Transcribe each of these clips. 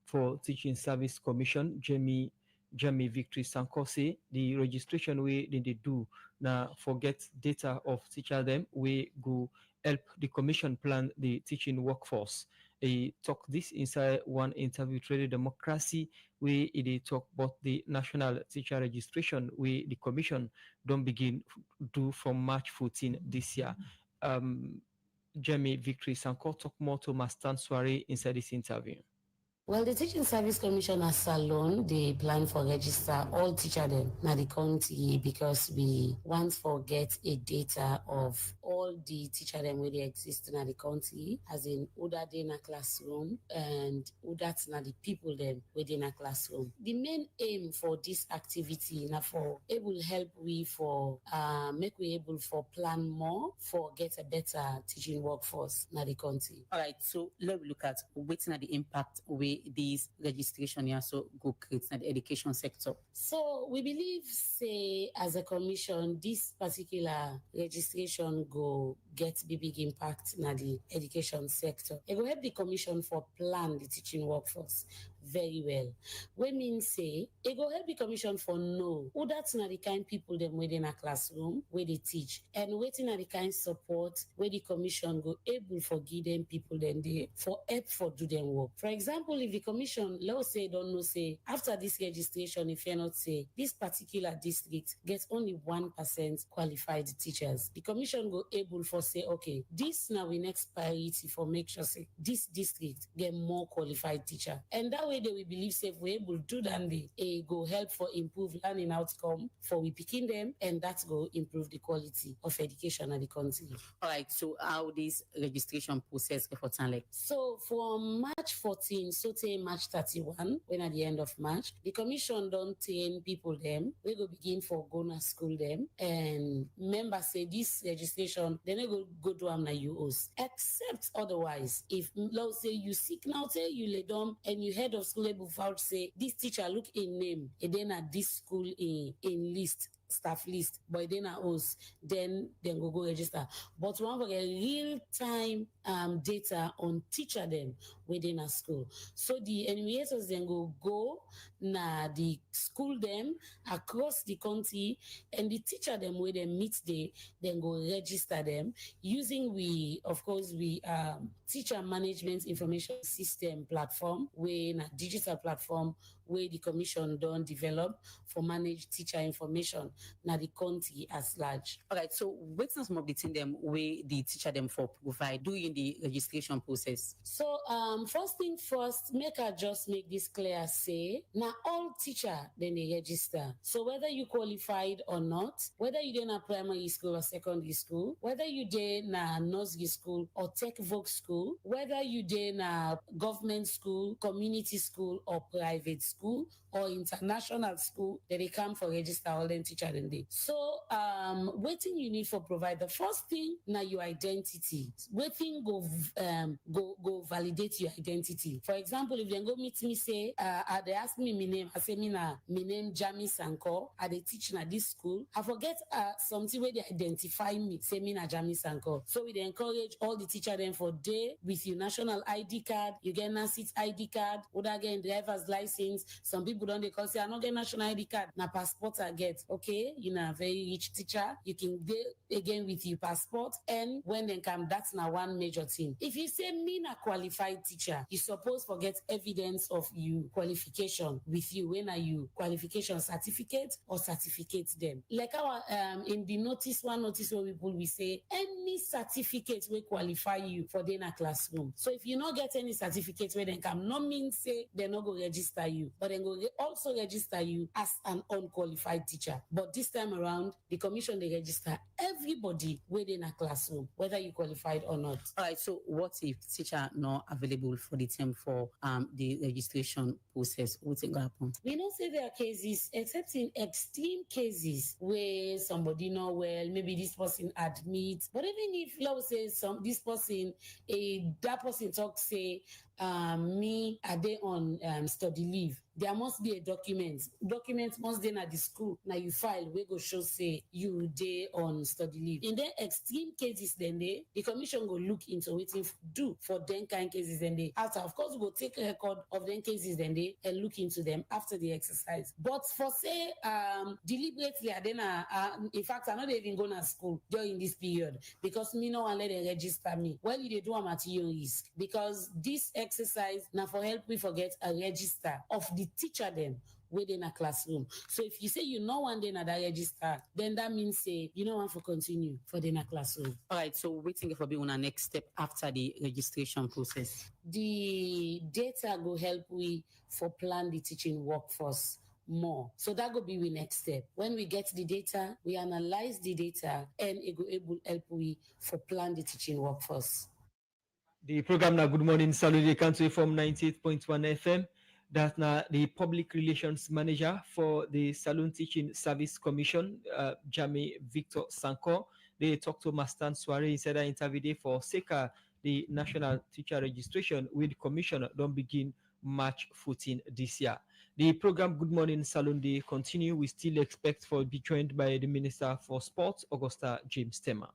for Teaching Service Commission, Jamie Victory Sankose, the registration we they do now forget data of teacher them we go help the commission plan the teaching workforce. They talk this inside one interview with Radio Democracy where they talk about the national teacher registration where the commission don't begin do from March 14 this year. Jamie Victory Sanko talk more to Mastan Soiree inside this interview. Well, the Teaching Service Commission as salon, they plan for register all teacher them na the county because we once forget a data of all the teacher them where they exist in the county, as in who that in a classroom and who that's na the people them within a classroom. The main aim for this activity now for able help we for make we able for plan more for get a better teaching workforce na the county. All right, so let's look at waiting at the impact we these registration here so go create in the education sector. So we believe, say, as a commission, this particular registration go get big impact in the education sector. It will help the commission for plan the teaching workforce very well. We mean say it will help the commission for know who that's not the kind people them within a classroom where they teach and waiting at the kind support where the commission go able for give them people then they for help for do them work. For example, if the commission, let's say, don't know, say, after this registration, if you're not say, this particular district gets only 1% qualified teachers, the commission go able for say, okay, this now we next priority for make sure, say, this district get more qualified teacher. And that way they will believe, say, if we're able to do that, they go help for improve learning outcome for we picking them, and that go improve the quality of education at the country. All right, so how this registration process for like? So from March 14, so till March 31, when at the end of March, the commission don't train people them. We go begin for go to school them. And members say this registration, then they go do am na UOs. Except otherwise, if let's say you sick now, say you lay down and you head of school able vouch say this teacher look in name, and then at this school in list. Staff list, but then us, then go register. But we want to get real time data on teacher them within a school. So the enumerators then go na the school them across the country and the teacher them where they meet then go register them using we teacher management information system platform where na digital platform where the commission don't develop for manage teacher information na the county as large. All right, so what's some of the thing them where the teacher them for provide during the registration process? So first thing first, make this clear, say now all teacher then they register. So whether you qualified or not, whether you in a primary school or secondary school, whether you in a nursery school or tech voc school, whether you in a government school, community school or private school or international school, they come for register all them teacher in day. So waiting you need for provide the first thing now your identity. Waiting go validate your identity. For example, if they go meet me say they ask me my name, I say me name Jamie Sanko, I they teach na this school. I forget something where they identify me, say me na Jamie Sanko. So we encourage all the teacher them for day with your national ID card, you get NACIT ID card, or again driver's license. Some people don't they call say I not get national ID card, na passport I get. Okay, you know, a very rich teacher, you can go again with your passport, and when they come, that's now one major thing. If you say me na qualified teacher, you suppose forget evidence of you qualification with you. When are you qualification certificate or certificate them? Like our in the notice where people we say any certificate will qualify you for the classroom. So if you not get any certificate where they come, no mean say they not go register you, but then go also register you as an unqualified teacher. But this time around, the commission they register everybody within a classroom, whether you qualified or not. All right. So what if teacher not available for the term for the registration process? What's going to happen? We don't say there are cases, except in extreme cases where somebody not well, maybe this person admits. But even if let's say this person, that person talk say me are they on study leave, there must be a document. Document must then at the school. Now you file we go show say you day on study leave. In the extreme cases, then the commission go look into waiting do for them kind cases. Then they after, of course, we'll take a record of them cases. Then they and look into them after the exercise. But for say deliberately, I then in fact, I'm not even going to school during this period because me no one let them register me. Well, you dey do a material risk because this exercise now for help we forget a register of the teacher then within a classroom. So if you say you know one day that register, then that means say you know want to continue for the classroom. All right, so waiting for being on a next step after the registration process. The data go help we for plan the teaching workforce more. So that will be the next step. When we get the data, we analyze the data and it go able help we for plan the teaching workforce. The program now Good Morning Salute Country from 98.1 FM. That's now the public relations manager for the Saloon Teaching Service Commission, Jamie Victor Sanko. They talked to Mastan Soare. He said that interview for SECA, the National Teacher Registration with the commission don't begin March 14 this year. The program Good Morning Saloon Day continue. We still expect for be joined by the Minister for Sports, Augusta James Tema.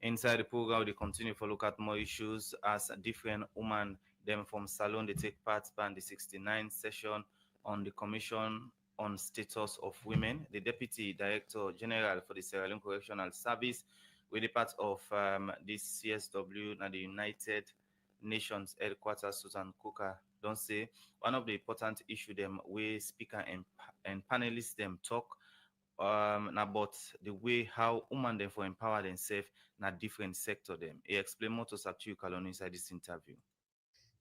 Inside the program, they continue to look at more issues as different women them from Salon they take part in the 69th session on the Commission on Status of Women. The Deputy Director General for the Sierra Leone Correctional Service with the part of this CSW and the United Nations headquarters, Susan Cooker, don't say one of the important issue them where speaker and panelists them talk about the way how women them for empower themselves in a different sector them. He explained more to Saptiu Kalon inside this interview.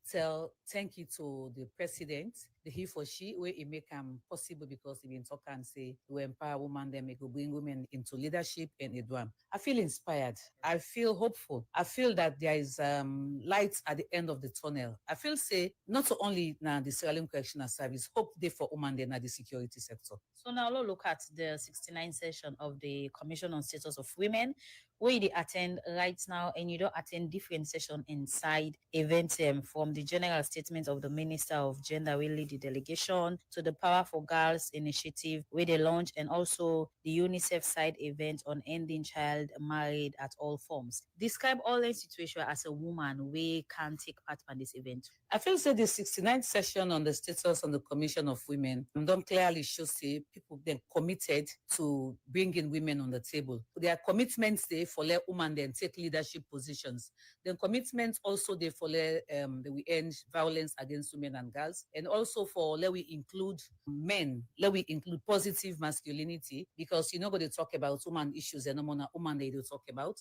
So thank you to the president, the he for she, where it make possible because he been talk and say to empower women, then make bring women into leadership and Edwam. I feel inspired. I feel hopeful. I feel that there is light at the end of the tunnel. I feel say not only now the Sierra Leone Correctional Service, hope they for women then at the security sector. So now let's look at the 69th session of the Commission on Status of Women, where you attend right now, and you don't attend different session inside events from the general statement of the Minister of Gender, will lead the delegation, to the Power for Girls initiative, where they launch, and also the UNICEF side event on ending child married at all forms. Describe all the situation as a woman we can take part in this event. I feel say the 69th session on the status on the Commission of Women don't clearly show say people then committed to bringing women on the table. Their commitments they for let women then take leadership positions. Then commitments also they for let we end violence against women and girls, and also for let we include men, let we include positive masculinity, because you know going to talk about woman issues and no woman they do talk about.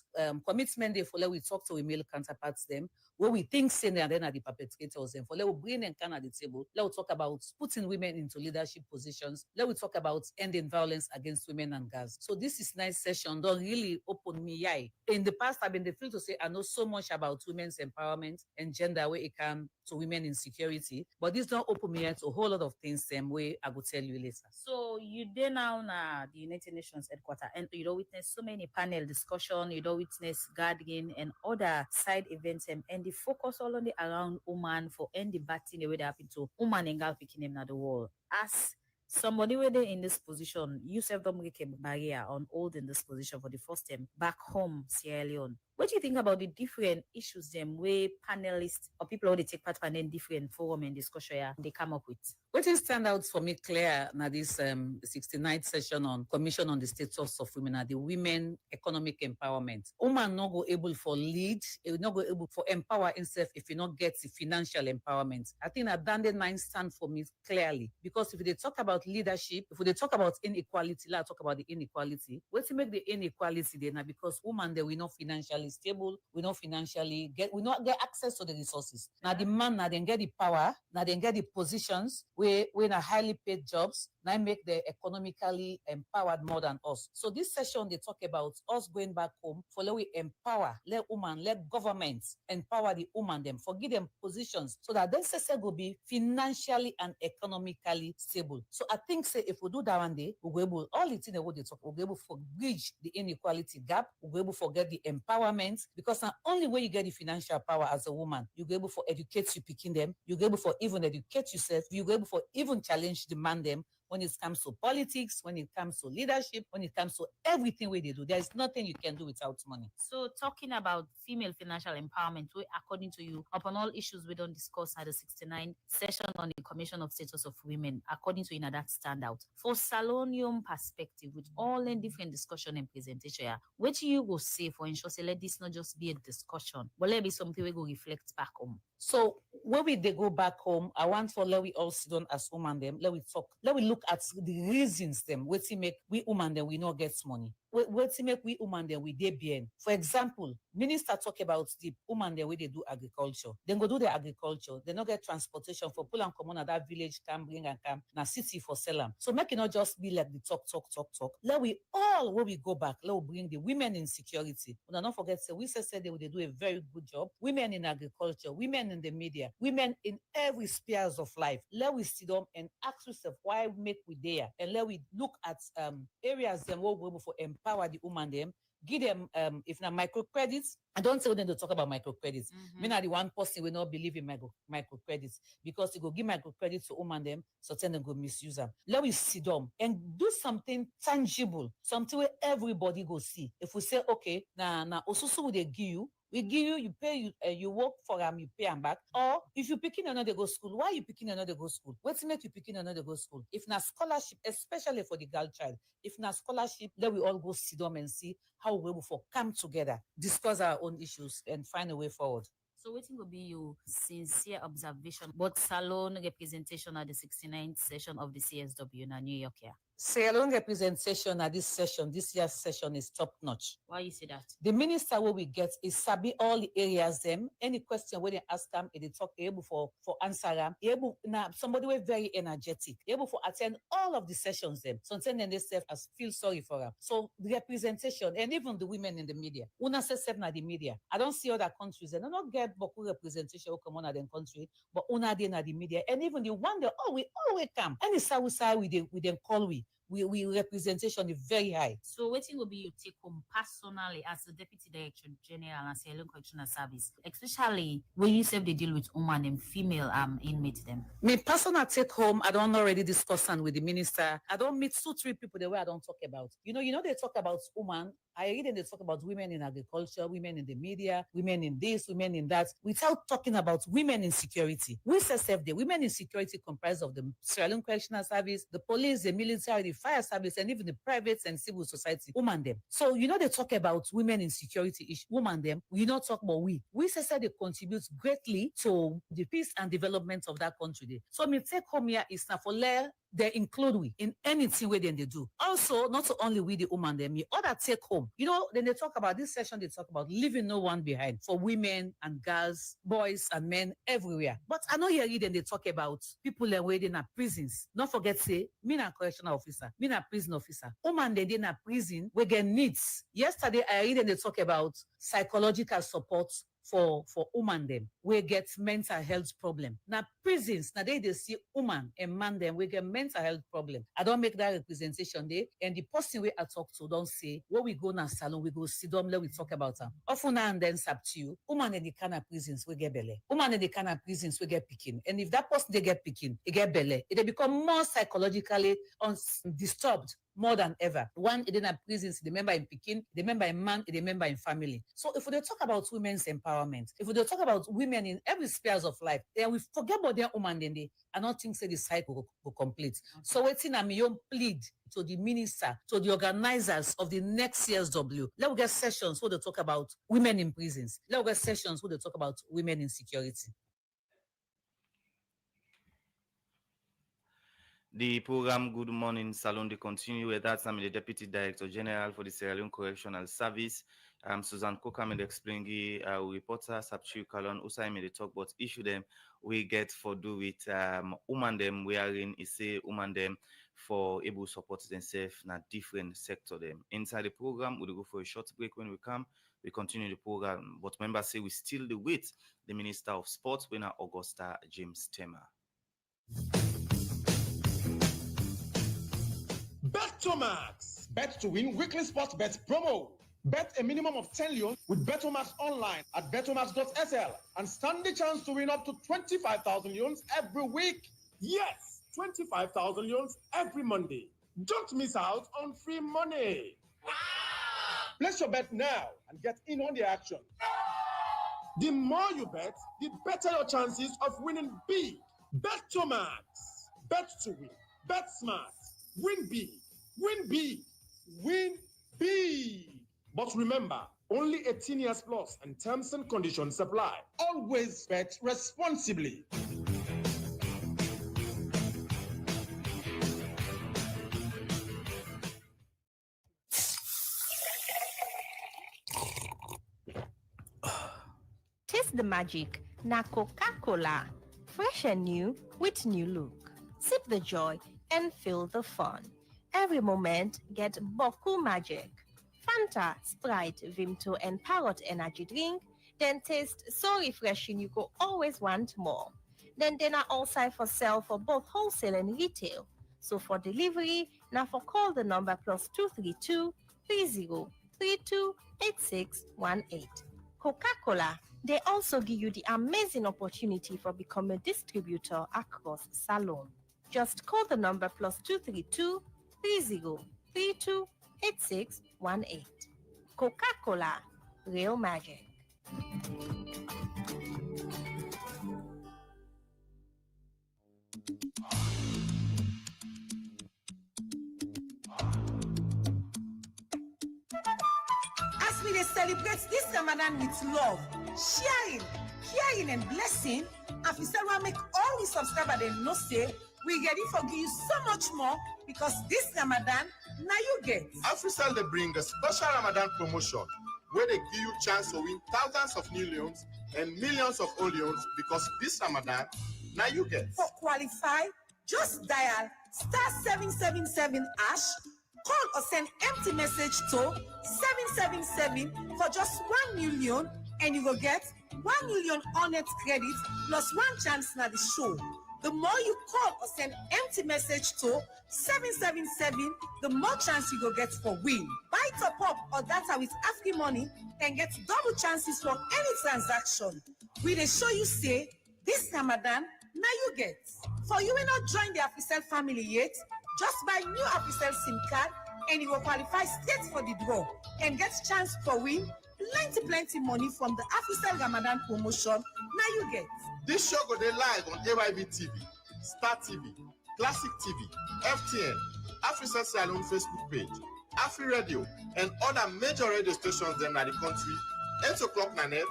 Commitment they for let we talk to we male counterparts them where we think say they are then are the perpetrators and for let we bring them can at the table. Let we talk about putting women into leadership positions. Let we talk about ending violence against women and girls. So this is nice session. Don't really open me eye. In the past, I've been the feel to say I know so much about women's empowerment and gender where it comes to women in security, but this don't open me eye to a whole lot of things same way I will tell you later. So you there now the United Nations headquarters, and you don't witness so many panel discussion, you don't witness gathering and other side events, and the focus all on the around woman for end the bad thing the way they happen to woman and girl picking them in the world. As somebody where they in this position, you self don't make a barrier on hold in this position for the first time back home, Sierra Leone. What do you think about the different issues them where panelists or people who they take part in different forum and discussion they come up with? What is stand out for me clear now this 69th session on Commission on the Status of Women are the women economic empowerment. Woman not go able for lead, not go able for empower himself if you not get the financial empowerment. I think that that line stand for me clearly, because if they talk about leadership, if they talk about inequality, let's talk about the inequality. What's to make the inequality then? Because woman they will not financially stable, we not financially we not get access to the resources. Now the man now then get the power, now then get the positions where in a highly paid jobs, now make them economically empowered more than us. So this session, they talk about us going back home for let we empower, let woman, let governments empower the woman them, for give them positions so that then say will be financially and economically stable. So I think say if we do that one day, we'll be able, all the things that they talk, we'll be able to bridge the inequality gap, we'll be able to get the empowerment, because not only way you get the financial power as a woman, you'll be able to educate you picking them, you'll be able to even educate yourself, you'll be able to even challenge the man them when it comes to politics, when it comes to leadership, when it comes to everything we they do. There's nothing you can do without money. So talking about female financial empowerment, according to you, upon all issues we don't discuss at the 69th session on the Commission of Status of Women, according to you, that standout. For Salonium perspective, with all in different discussion and presentation, what you will say for ensure say let this not just be a discussion, but let it be something we go reflect back home. So when they go back home, I want for let we all sit down as women them, let we talk, let we look at the reasons them, what to make we women them we not get money. What to make we women them we dey bien. For example, minister talk about the women them where they do agriculture. Then go do the agriculture. They not get transportation for pull and come on at that village, can bring and come na city for sell them. So make it not just be like the talk. Let we all when we go back, let we bring the women in security. But not forget, say we say they do a very good job. Women in agriculture, women in the media, women in every spheres of life. Let we sit down and ask ourselves why make we there, and let we look at areas them where we're able to empower the woman them, give them if not microcredits. I don't tell them to talk about microcredits. Me not the one person will not believe in microcredits, because they go give microcredits to woman them, so then they go misuse them. Let we sit down and do something tangible, something where everybody go see. If we say okay, now also they give you. We give you, you pay, you work for them, you pay them back. Or if you picking another go school, why you picking another go school? What's make you picking another go school? If not scholarship, especially for the girl child, if not scholarship, let we all go sit down and see how we're able to come together, discuss our own issues, and find a way forward. So what will be your sincere observation about salon representation at the 69th session of the CSW in New York here? Salon representation at this year's session is top notch. Why you say that? The minister what we get is sabi all the areas them. Any question when they ask them, they talk able for answer them. Able now somebody were very energetic, able for attend all of the sessions them. Sometimes then they self as feel sorry for them. So the representation and even the women in the media. Una say na the media. I don't see other countries. They don't get beaucoup representation come on in country, but una dey na the media. And even the one they always come. Any side we them call we representation is very high. So what will be your take home personally as the Deputy Director General and Sierra Leone Correctional Service, especially when you say they deal with women and female inmates them? My personal take home, I don't already discuss with the minister. I don't meet 2-3 people the way I don't talk about. You know they talk about women. I read and they talk about women in agriculture, women in the media, women in this, women in that, without talking about women in security. We say the women in security comprise of the Sierra Leone Correctional Service, the police, the military, the fire service, and even the private and civil society, women them. So they talk about women in security, women them. We not talk about we. We say they contribute greatly to the peace and development of that country. So me take home here is now for they include we in anything where they do. Also, not only we the woman them, me other take home. Then they talk about this session, they talk about leaving no one behind for women and girls, boys and men everywhere. But I know here then they talk about people that were in prisons. Not forget say, me na correctional officer, me na prison officer. Woman they in a prison, we get needs. Yesterday I read and they talk about psychological support for women them we get mental health problem. Now prisons, now they see woman and man them we get mental health problem. I don't make that representation there, and the person we I talk to don't say where we go now salon, we go sit down, let we talk about them. Often now and then up to you, woman in the kind of prisons we get belly. Woman in the kind of prisons we get picking. And if that person they get picking, it get belly, it they become more psychologically disturbed more than ever. One, it in a prisons, the member in Pekin, the member in man, the member in family. So if we talk about women's empowerment, if we talk about women in every spheres of life, then we forget about their woman, then they I don't think say the cycle will complete. Okay. So waiting a million plead to the minister, to the organizers of the next CSW. Let we get sessions where they talk about women in prisons. Let we get sessions where they talk about women in security. The program Good Morning Salon they continue with that. I'm the Deputy Director General for the Sierra Leone Correctional Service. Susan Koka made explain reporter Sapchu Kalon Usai made talk about issue them we get for do with woman them wearing is say woman them for able to support themselves in a different sector them. Inside the program, we'll go for a short break. When we come, we continue the program. But members say we still wait the Minister of Sports, winner Augusta James Temer. Bet to Max. Bet to win weekly sports bet promo. Bet a minimum of 10 leons with Betomax online at betomax.sl and stand the chance to win up to 25,000 leons every week. Yes, 25,000 leons every Monday. Don't miss out on free money. Place your bet now and get in on the action. The more you bet, the better your chances of winning big. Betomax. Bet to win. Bet smart. Win big. Win big. Win big. But remember, only 18 years plus and terms and conditions apply. Always bet responsibly. Taste the magic. Na Coca-Cola. Fresh and new with new look. Sip the joy and feel the fun. Every moment, get Boku Magic. Fanta, Sprite, Vimto, and Parrot energy drink. Then taste so refreshing you go always want more. Then they are also for sale for both wholesale and retail. So for delivery, now for call the number +232 3032 8618. Coca-Cola. They also give you the amazing opportunity for becoming a distributor across Salon. Just call the number +232 3032 8618. Coca-Cola, real magic. As we celebrate this Ramadan with love, sharing, caring, and blessing, Afisel make all we subscribers then know say we ready for give you so much more because this Ramadan now you get. Afrisal they bring a special Ramadan promotion where they give you chance to win thousands of new leons and millions of old leons because this Ramadan now you get. For qualify, just dial *777# call or send empty message to 777 for just 1 million and you will get 1 million honest credit plus one chance na the show. The more you call or send empty message to 777, the more chance you will get for win. Buy top up or data with Afri money and get double chances for any transaction. We dey show you say this Ramadan now you get. For you will not join the Afrisel family yet, just buy new Afrisel SIM card and you will qualify straight for the draw and get chance for win plenty money from the Afrisel Ramadan promotion. Now you get. This show go dey live on AYB TV, Star TV, Classic TV, FTN, Afrisel Salon Facebook page, Afri Radio, and other major radio stations them in the country. 8 o'clock na net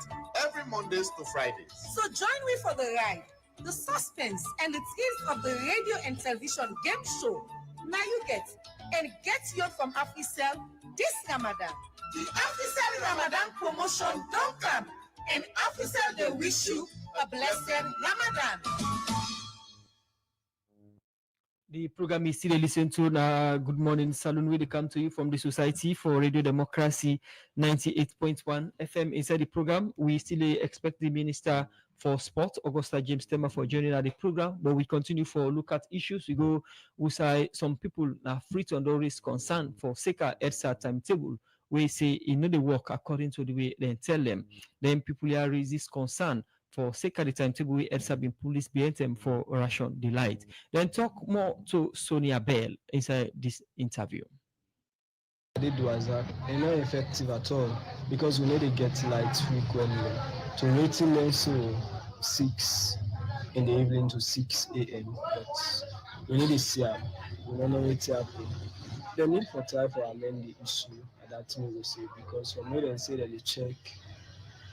every Mondays to Fridays. So join me for the ride, the suspense, and the thrills of the radio and television game show. Now you get, and get yours from Afrisel this Ramadan. The Afrisel Ramadan promotion don't come, and Afrisel they wish you a blessed Ramadan. The program is still listened to now. Good morning, Salon. We come to you from the Society for Radio Democracy 98.1 FM. Inside the program, we still expect the Minister for Sport, Augusta James Temer, for joining the program, but we continue for look at issues. We say some people are free to raise concern for SECA EDSA timetable. We say they work according to the way they tell them. Then people are raise this concern for SECA the timetable we EDSA been police behind them for ration delight. Then talk more to Sonia Bell inside this interview. They do as that, they're not effective at all because we need to get light frequently. To waiting them so 6 in the evening to 6 a.m. But we need to see them. We don't know what's happening. The need for time for amend the issue, and that's what we say because for me they say that they check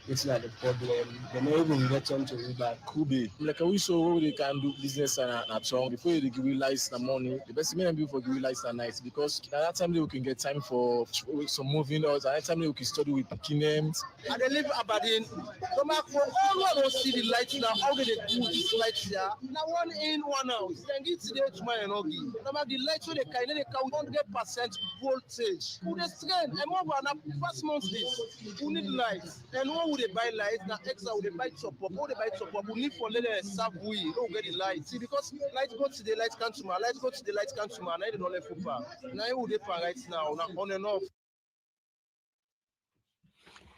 it's not the problem. They never even get on to it back. Could be. Like we show they can do business and song before they give you lights the money. The best thing people give you lights at night because at that time we can get time for some moving or at that time we can study with picking names. And they live Aberdeen. Come back for all one don't see the lights now. How do they do this lights here? Now one in, one out. Then get today tomorrow and all give. Now the lights they count 100% voltage. Who they strain? And more than first month this. Who need lights? And what would they buy lights? Now extra would they buy chop up? What they buy chop up? We need for little sub we don't get the lights. See because lights go to the lights can't tomorrow. Lights go to the lights can't tomorrow. Now they don't let football. Now who they pay right now? Now on and off.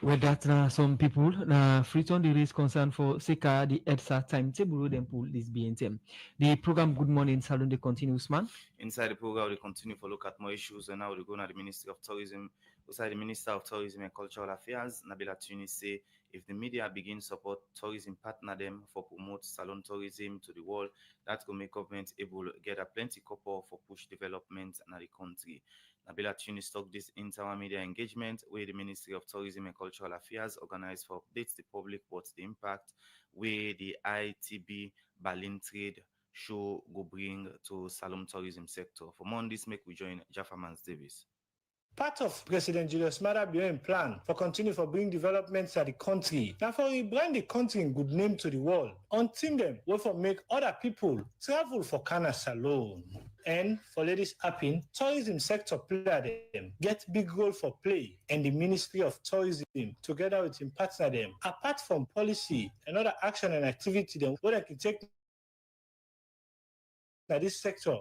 With that, some people Freeton the raise concern for Seka the EDSA timetable them pull this BNTM. The program Good Morning Salon they continue, man. Inside the program, we continue to look at more issues, and now we go to the Ministry of Tourism. Beside the Minister of Tourism and Cultural Affairs, Nabila Tunis say if the media begin support tourism partner them for promote salon tourism to the world, that will make government able to get a plenty couple for push development in the country. Nabila Tunis talk this inter-media engagement where the Ministry of Tourism and Cultural Affairs organized for updates the public what's the impact where the ITB Berlin trade show go bring to salon tourism sector. For more on this, make we join Jaffa Mans Davis. Part of President Julius Maada Bio plan for continue for bring developments to the country. Now for rebrand the country in good name to the world. Until them, we for make other people travel for Canas alone. And for let this happen, tourism sector play them, get big role for play, and the Ministry of Tourism together with him partner them. Apart from policy and other action and activity, them what they can take now this sector.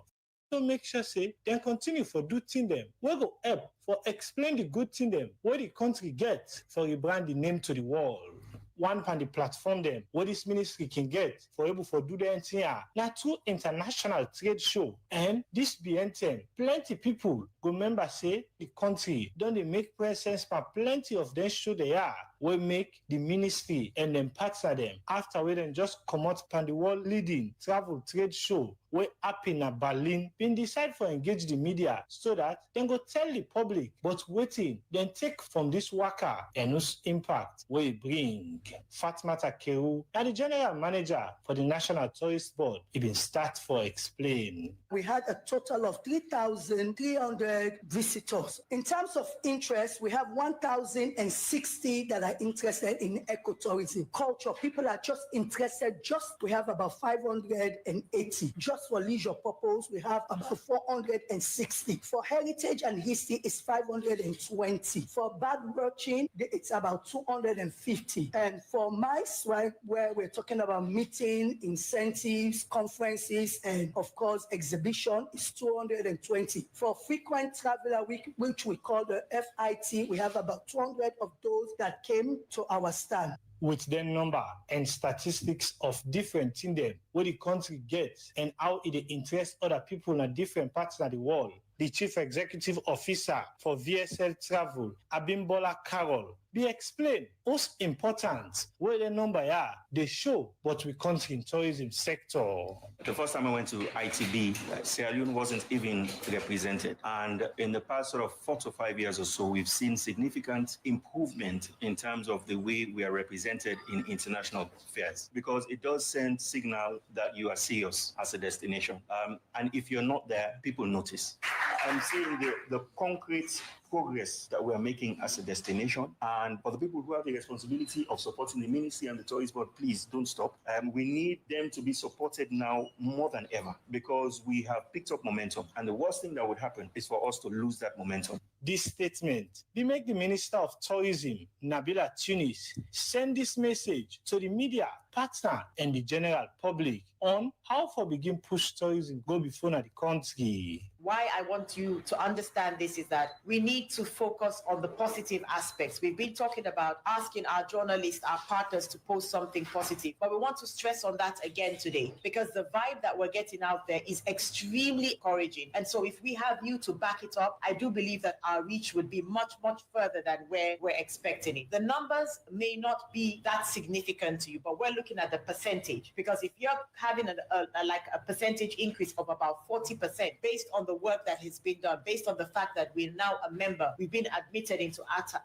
So make sure say then continue for do thing them. We go help for explain the good thing them what the country gets for rebrand the name to the world. One on the platform them what this ministry can get for able for do the thing now two international trade show and this BNTM plenty people go remember say the country don't they make presence for plenty of them show they are we make the ministry and then partner them after we then just come out on the world leading travel trade show we happen at Berlin been decide for engage the media so that then go tell the public but waiting then take from this worker and whose impact we bring. Fatmata Keru and the general manager for the National Tourist Board even start for explain. We had a total of 3,300 visitors. In terms of interest, we have 1,060 that are interested in ecotourism. Culture, people are just interested, we have about 580. Just for leisure purpose, we have about 460. For heritage and history, it's 520. For bird watching, it's about 250. And for MICE, right, where we're talking about meeting, incentives, conferences, and of course, exhibition, is 220. For frequent traveler week, which we call the FIT, we have about 200 of those that came to our stand. With their number and statistics of different things them, where the country gets and how it interests other people in different parts of the world. The Chief Executive Officer for VSL Travel, Abimbola Carol, be explain what's important, where the number are, they show what we country in tourism sector. The first time I went to ITB, Sierra Leone wasn't even represented. And in the past sort of 4 to 5 years or so, we've seen significant improvement in terms of the way we are represented in international fairs, because it does send signal that you are serious as a destination. And if you're not there, people notice. I'm seeing the concrete progress that we're making as a destination. And for the people who have the responsibility of supporting the ministry and the tourist board, please don't stop. We need them to be supported now more than ever because we have picked up momentum. And the worst thing that would happen is for us to lose that momentum. This statement, we make the Minister of Tourism, Nabila Tunis, send this message to the media, partner, and the general public on how for begin push tourism go before the country. Why I want you to understand this is that we need to focus on the positive aspects. We've been talking about asking our journalists, our partners to post something positive, but we want to stress on that again today because the vibe that we're getting out there is extremely encouraging. And so if we have you to back it up, I do believe that our reach would be much, much further than where we're expecting it. The numbers may not be that significant to you, but we're looking looking at the percentage, because if you're having a percentage increase of about 40% based on the work that has been done, based on the fact that we're now a member, we've been admitted into ATA,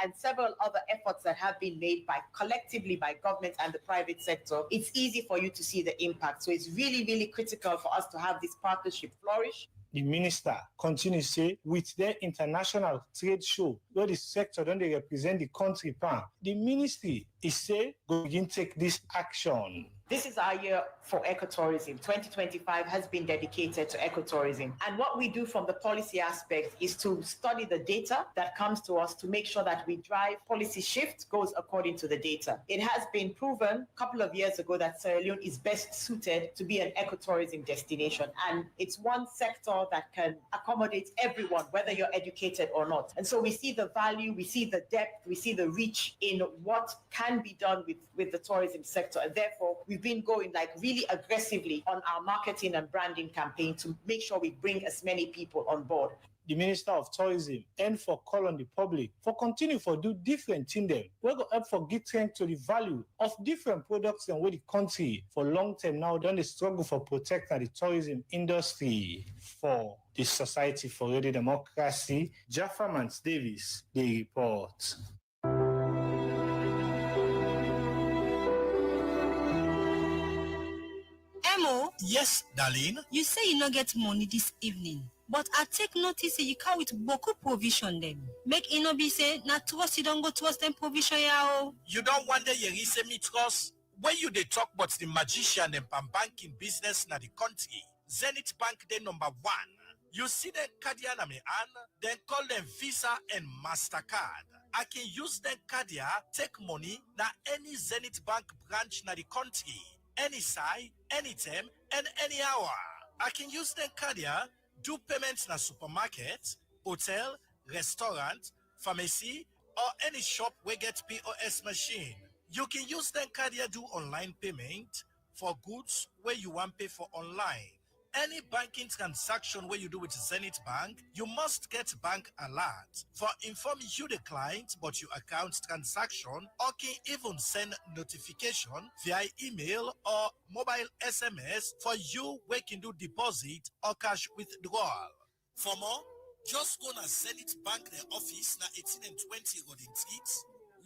and several other efforts that have been made collectively by government and the private sector, it's easy for you to see the impact. So it's really, really critical for us to have this partnership flourish. The minister continues to say, with their international trade show, where the sector don't they represent the country pan, the ministry is say go begin take this action. This is our year for ecotourism. 2025 has been dedicated to ecotourism. And what we do from the policy aspect is to study the data that comes to us to make sure that we drive policy shift goes according to the data. It has been proven a couple of years ago that Sierra Leone is best suited to be an ecotourism destination. And it's one sector that can accommodate everyone, whether you're educated or not. And so we see the value, we see the depth, we see the reach in what can be done with the tourism sector. And therefore, we've been going like really aggressively on our marketing and branding campaign to make sure we bring as many people on board. The Minister of Tourism and for call on the public for continue for do different thing them. We're going to help for get strength to the value of different products and where the country for long term now done the struggle for protecting the tourism industry. For the Society for Radio Democracy, Jaffa Mans Davis, they report. Emo? Yes, darling. You say you no get money this evening, but I take notice say you come with boku provision them. Make it no be say na trust you don't go trust them provision ya. You don't wonder you say me trust? When you they talk about the magician and banking business na the country, Zenith Bank they number one. You see them Cardia na me an, then call them Visa and MasterCard. I can use them Cardia, take money na any Zenith Bank branch na the country. Any side, anytime, and any hour. I can use the Cardia, do payments na supermarket, hotel, restaurant, pharmacy, or any shop where get POS machine. You can use the Cardia do online payment for goods where you want pay for online. Any banking transaction where you do with Zenith Bank, you must get bank alert for inform you the client about your account transaction, or can even send notification via email or mobile SMS for you where can do deposit or cash withdrawal. For more, just go to Zenith Bank their office na 18 and 20 Rodin Street,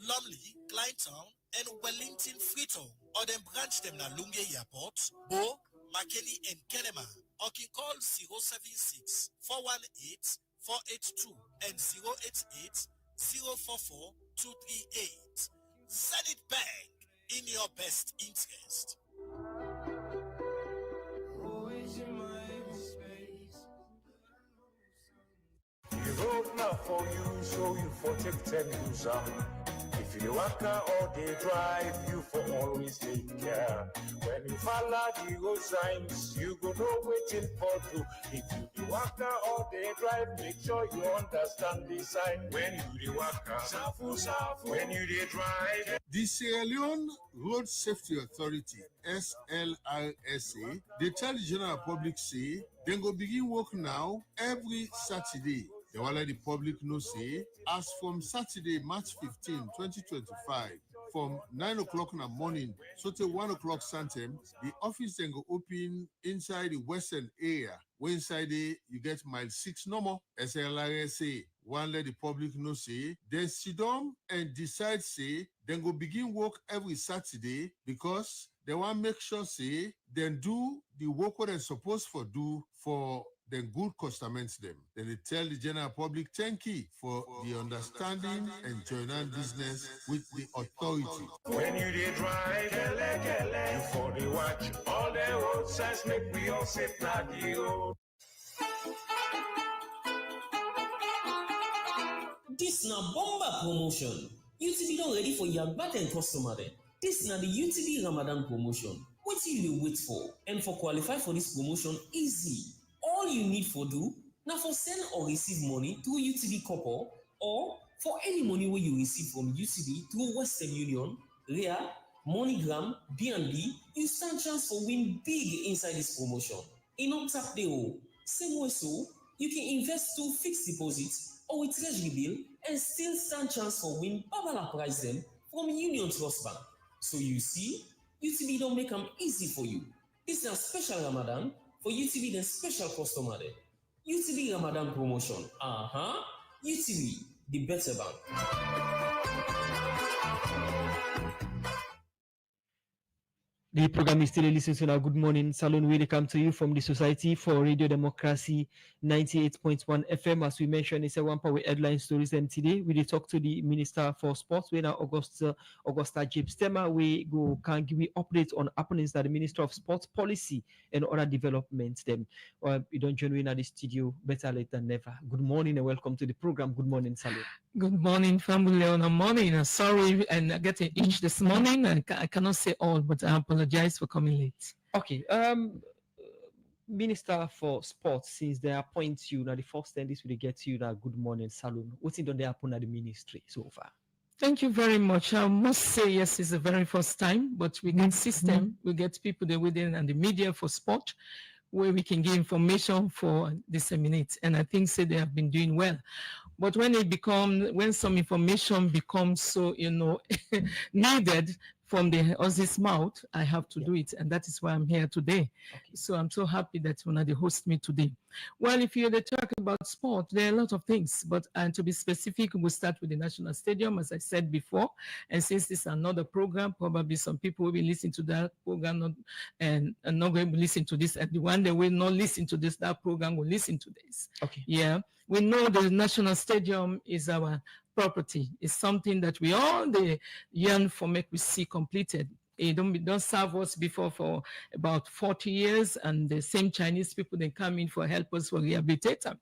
Lumley, Kleintown, and Wellington Frito, or them branch them na Lunge Airport, Bo, Makeni and Kenema, or can call 076 418 482 and 088 044 238. Zenith Bank, in your best interest. The road now for you, so you for take 10 user. If you work or they drive, you for always take care. When you follow the road signs, you go know waiting for you. If you work or they drive, make sure you understand the sign. When you the worker, when you they drive. The Sierra Leone Road Safety Authority, SLRSA, they tell the general public say, they go begin work now every Saturday. They will let the public know say, as from Saturday, March 15, 2025, from 9 o'clock in the morning, so till 1 o'clock Santem, the office then go open inside the western area. Where inside there, you get mile 6 no more. SLRSA, one let the public know say, then sit down and decide say, then go begin work every Saturday because they want make sure say, then do the work what they're supposed for do for then good customers them. Then they tell the general public thank you for the understanding and joining business with the authority. When you they drive, you for the watch. All the road signs make we all safe na the road. This na bomba promotion. UTB don't ready for your back-end customer then. This na the UTB Ramadan promotion. What you wait for? And for qualify for this promotion, easy. All you need for do now for send or receive money through UTB Copper or for any money where you receive from UTB through Western Union, REA, MoneyGram, BNB, you stand chance for win big inside this promotion. In on tap day, same way so, you can invest to fixed deposits or with treasury bill and still stand chance for win Babala prize them from Union Trust Bank. So you see, UTB don't make them easy for you. This is a special Ramadan for UTB the special customer there. UTB Ramadan promotion. UTB, the better bank. The program is still listening to now. Good morning, Salon. Welcome to you from the Society for Radio Democracy 98.1 FM. As we mentioned, it's a one power headline stories. And today we talk to the Minister for Sports, when Augusta James Stemmer. We can give you updates on happenings that the Minister of Sports policy and other developments. Them we don't join in at the studio. Better late than never. Good morning and welcome to the program. Good morning, Salon. Good morning, family. On a morning. Sorry, and I get an itch this morning. I cannot say all, but I apologize for coming late. Okay. Minister for Sports, since they appoint you now, the first time this will get you that good morning salon. What's it done they happen at the ministry so far? Thank you very much. I must say, yes, it's the very first time, but we get system, we get people there within and the media for sport, where we can give information for disseminate. And I think they have been doing well. But when some information becomes so, needed from the horse's mouth, I have to do it. And that is why I'm here today. Okay. So I'm so happy that when they host me today. Well, if you're talk about sport, there are a lot of things, but to be specific, we'll start with the National Stadium, as I said before. And since this is another program, probably some people will be listening to that program and not going to listen to this. And the one that will not listen to this, that program will listen to this. Okay. Yeah. We know the National Stadium is our property. It's something that we all yearn for, make we see completed. It don't serve us before for about 40 years, and the same Chinese people, they come in for help us for rehabilitate them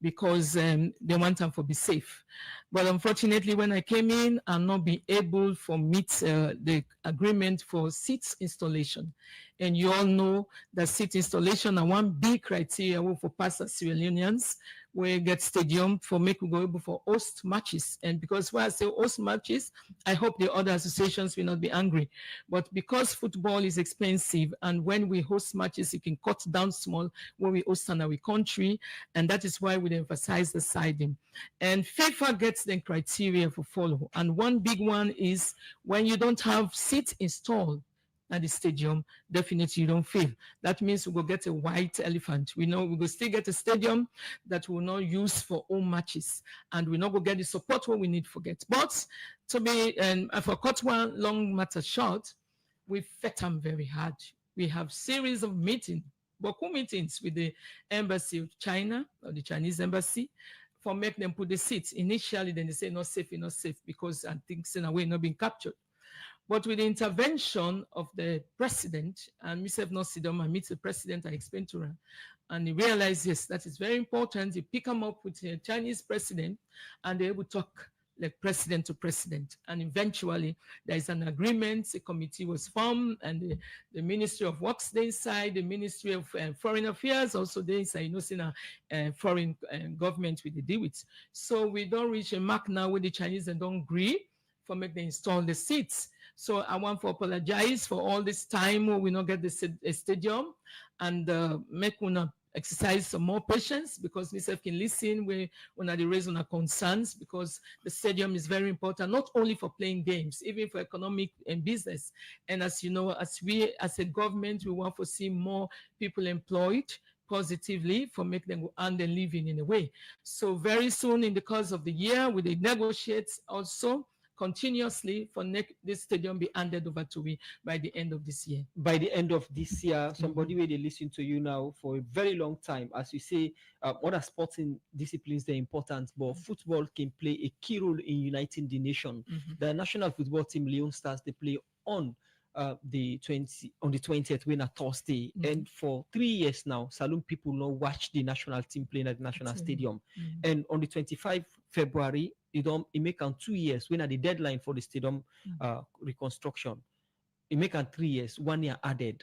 because they want them to be safe. But unfortunately, when I came in, I'm not be able to meet the agreement for seats installation. And you all know that seat installation are one big criteria for past Sierra Leoneans, we get stadium for make we go able for host matches. And because when I say host matches, I hope the other associations will not be angry. But because football is expensive, and when we host matches, it can cut down small when we host in our country, and that is why we emphasize the siding. And FIFA gets the criteria for follow. And one big one is when you don't have seats installed at the stadium, definitely you don't feel. That means we will get a white elephant. We know we will still get a stadium that we will not use for all matches, and we not go get the support what we need for get. But to be, and for cut one long matter short, we fought them very hard. We have series of meetings, Boku meetings with the embassy of China, or the Chinese embassy, for make them put the seats. Initially, then they say not safe, because I think in a way not being captured. But with the intervention of the president, and myself not sit down and meet the president, I explained to her, and he realized, yes, that is very important. He pick him up with the Chinese president, and they will talk like president to president. And eventually, there is an agreement. A committee was formed, and the Ministry of Works they inside, the Ministry of Foreign Affairs also they inside. Foreign government with the deal with. So we don't reach a mark now with the Chinese and don't agree for make them install the seats. So I want to apologize for all this time when we not get the stadium, and make una exercise some more patience, because myself can listen when I raise on our concerns, because the stadium is very important, not only for playing games, even for economic and business. And as you know, as a government, we want to see more people employed positively for make them earn their living in a way. So very soon in the course of the year, we will negotiate also continuously for this stadium be handed over to me by the end of this year. By the end of this year, somebody will listen to you now for a very long time. As you say, other sporting disciplines, they're important, but football can play a key role in uniting the nation. The national football team, Leon Stars, they play on the 20th, when a Thursday, and for 3 years now, Saloon people now watch the national team playing at the national stadium. And on the 25th February, it make 2 years when at the deadline for the stadium reconstruction. It make 3 years, 1 year added.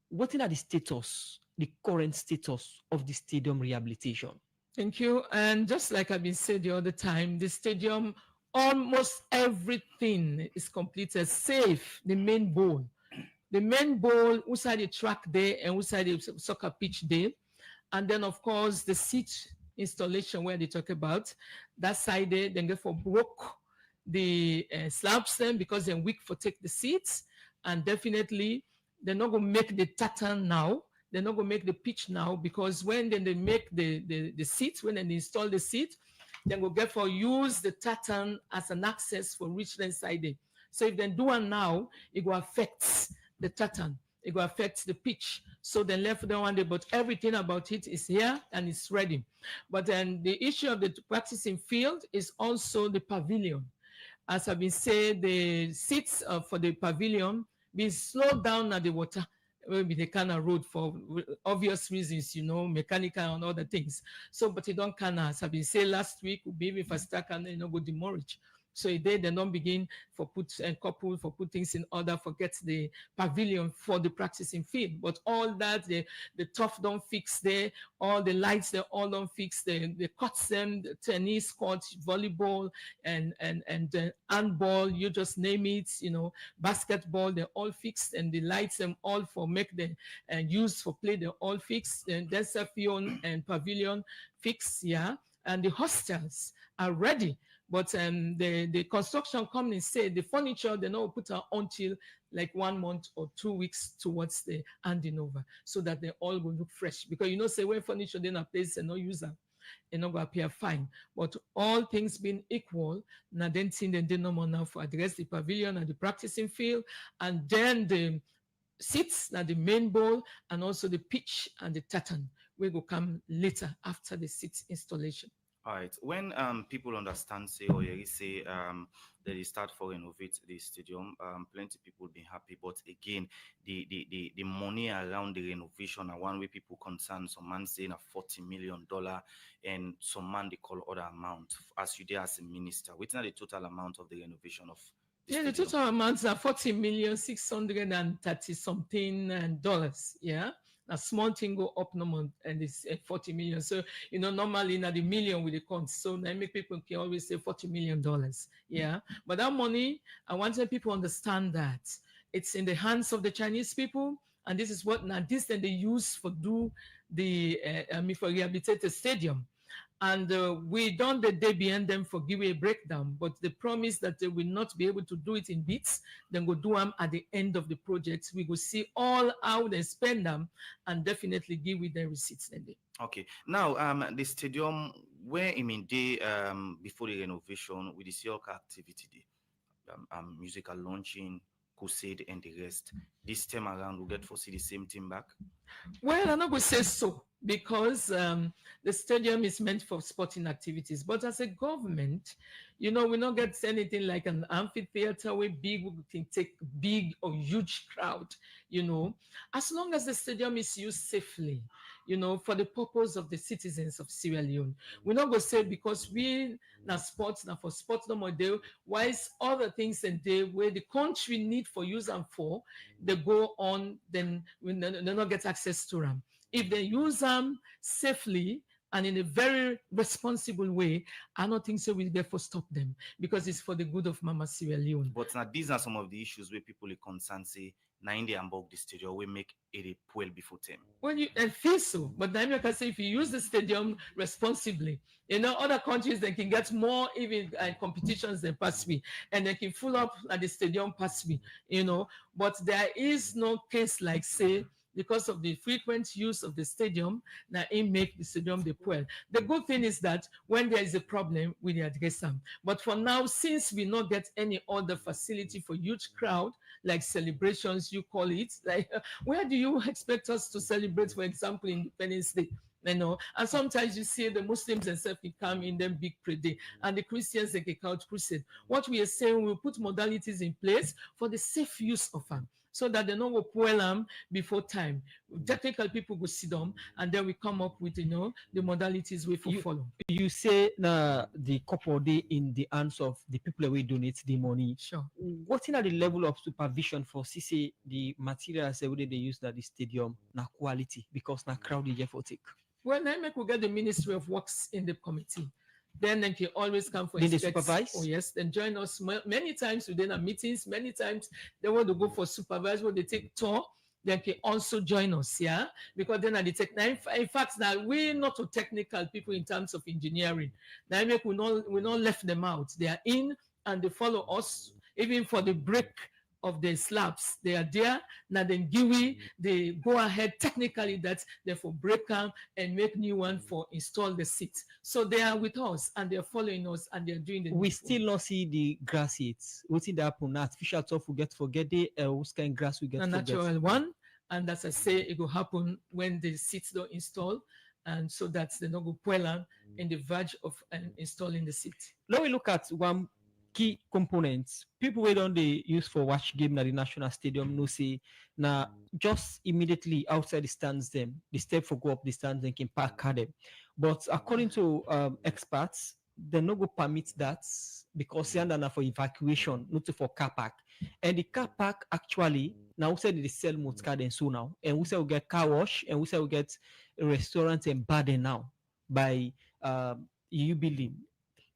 What is the status, the current status of the stadium rehabilitation? Thank you. And just like I've been saying the other time, the stadium, almost everything is completed, safe, the main bowl. The main bowl, outside the track there and outside the soccer pitch there. And then, of course, the seat installation where they talk about, that side there, then go for broke the slabs then, because they're weak for take the seats. and definitely they're not going to make the tartan now. They're not going to make the pitch now, because when then they make the seat, when they install the seat, then go get for use the tartan as an access for reach inside it. So if they do it now, it will affect the tartan. It will affect the pitch. So then left them one day, but everything about it is here and it's ready. But then the issue of the practicing field is also the pavilion. As I've been saying, the seats for the pavilion be slowed down at the water, maybe the kind of road for obvious reasons, mechanical and other things. So, but it don't can, as I've been saying last week, maybe if I start can, go demorage. So they don't begin for put and couple for put things in order, forget the pavilion for the practicing field. But all that, the turf don't fix there, all the lights, they all don't fix there. They cut them, the tennis court, volleyball, and handball, you just name it, basketball, they're all fixed, and the lights them all for make the use for play, they're all fixed. And there's a field and pavilion fixed, yeah. And the hostels are ready. But the construction company say the furniture they not put out until like 1 month or 2 weeks towards the handing over, so that they all will look fresh. Because say when furniture they not place and no user, it not going to appear fine. But all things being equal, now then thing they no more now for address the pavilion and the practicing field, and then the seats, now the main bowl, and also the pitch and the tartan will go come later after the seat installation. All right. When people understand, say, or you say that they start for renovate the stadium, plenty people be happy. But again, the money around the renovation are one way people concerned. Some man saying a $40 million, and some man they call other amount. As you there as a minister, what's not the total amount of the renovation of? The total amounts are $40,630 something dollars. Yeah. A small thing go up no more, and it's 40 million. So, normally now the million with the count. So I make people can always say $40 million. Yeah. But that money, I wanted people to understand that it's in the hands of the Chinese people. And this is what now this then they use for do the, for rehabilitate the stadium. And we don't the day behind them for give a breakdown, but the promise that they will not be able to do it in bits, then go do them at the end of the project. We will see all how they spend them and definitely give with their receipts then. Okay. Now, the stadium where day before the renovation with the Sioka activity day, musical launching, crusade, and the rest. This time around, we'll get for see the same thing back. Well, I'm not going to say so, because the stadium is meant for sporting activities. But as a government, we not get anything like an amphitheater where we can take big or huge crowd, as long as the stadium is used safely, for the purpose of the citizens of Sierra Leone. We're not going to say because we now for sports no more day, whilst other things and day where the country need for use and for, they go on, then we not get access to them. If they use them safely and in a very responsible way, I don't think so we'll therefore stop them, because it's for the good of Mama Sierra Leone. But now these are some of the issues where people are concerned, say, now in the Hamburg the stadium we make it a well before time. Well, I feel so, but then I can say if you use the stadium responsibly, other countries they can get more even competitions than pass me, and they can full up at the stadium pass me, But there is no case like say, because of the frequent use of the stadium, now it make the stadium the well. The good thing is that when there is a problem, we address them. But for now, since we not get any other facility for huge crowd, like celebrations, you call it, like where do you expect us to celebrate, for example, Independence Day? And sometimes you see the Muslims themselves come in them big parade, and the Christians they get out crusade. What we are saying, we'll put modalities in place for the safe use of them, so that they don't go pull them before time. Technical people go sit down, and then we come up with the modalities we follow. You say the couple day in the hands of the people who donate the money. Sure. What is the level of supervision for CC the materials they use at the stadium na quality, because na crowd is for take? Well, then we get the Ministry of Works in the committee. Then they can always come for inspections. They supervise? Oh, yes. Then join us many times within our meetings. Many times they want to go for supervise when they take tour. They can also join us, yeah? Because then they take, in fact, now we're not too technical people in terms of engineering. Now we not left them out. They are in and they follow us, even for the break of the slabs. They are there. Now then GUI, they go ahead technically that therefore break them and make new one for install the seats. So they are with us and they're following us and they're doing the We needful. still not see the grass seeds. What's in the happen? Artificial turf will get forget the what kind of grass we get A forget. natural one. And as I say, it will happen when the seats don't install. And so that's the no go in the verge of installing the seat. Now we look at one key components. People we don't they use for watch game at the national stadium no say now just immediately outside the stands them the step for go up the stands and can park car them. But according to experts, they no go permit that because they are for evacuation, not for car park. And the car park actually now we said they sell motor car and so now, and we say we get car wash, and we say we get a restaurant and bar there now by you building.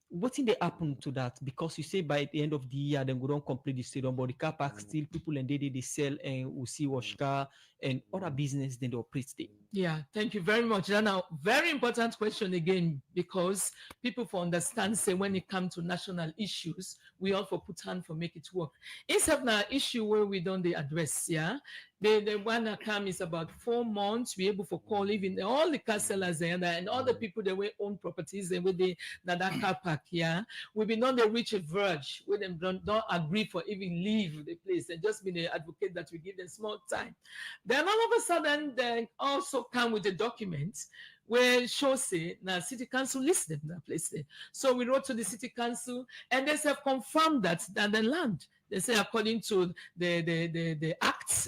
What thing they happen to that? Because you say by the end of the year, then we don't complete the stadium, but the car park still people and they sell and we see wash car and other business then they operate there. Yeah, thank you very much. Now, very important question again, because people for understand say when it comes to national issues, we all for put hand for make it work. It's an issue where we don't they address, yeah. The one that come is about 4 months. We able for call even all the car sellers there and all the people that we own properties and with the that car park, yeah. We be not they reach a verge where them don't agree for even leave the place and just be the advocate that we give them small time. Then all of a sudden they also come with a document where show say now city council list them that place there. So we wrote to the city council and they have confirmed that the land. They say according to the acts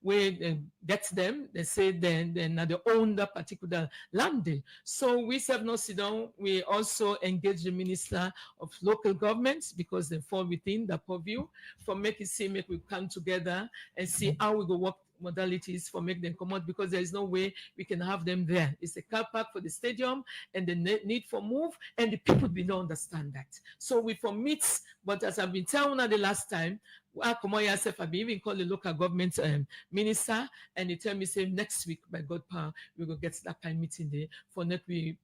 where they get them, they say then they own that particular land there. So we have no sit down. We also engage the minister of local governments because they fall within the purview for make it seem like we come together and see how we go work modalities for make them come out because there is no way we can have them there. It's a car park for the stadium and the need for move and the people do not understand that. So we for meets, but as I've been telling you the last time, I've even called the local government minister and he tell me say next week by God power we will get that kind of meeting there for that we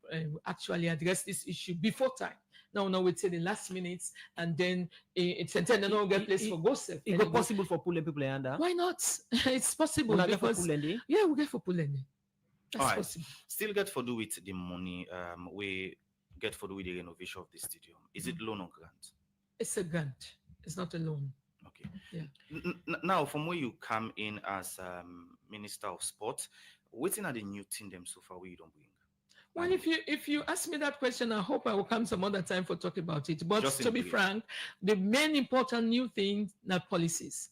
actually address this issue before time. Now we say the last minutes and then it's intended no get place for go safe. It's possible for pulling people under. Why not? It's possible because yeah, we get for pulling. All right. Still get for do with the money we get for do with the renovation of the stadium. Is it loan or grant? It's a grant. It's not a loan. Okay. Yeah. Now, from where you come in as Minister of Sport, what's in the new team them so far where you don't bring? Well, if you ask me that question, I hope I will come some other time for talk about it. But to be frank, the main important new thing are policies.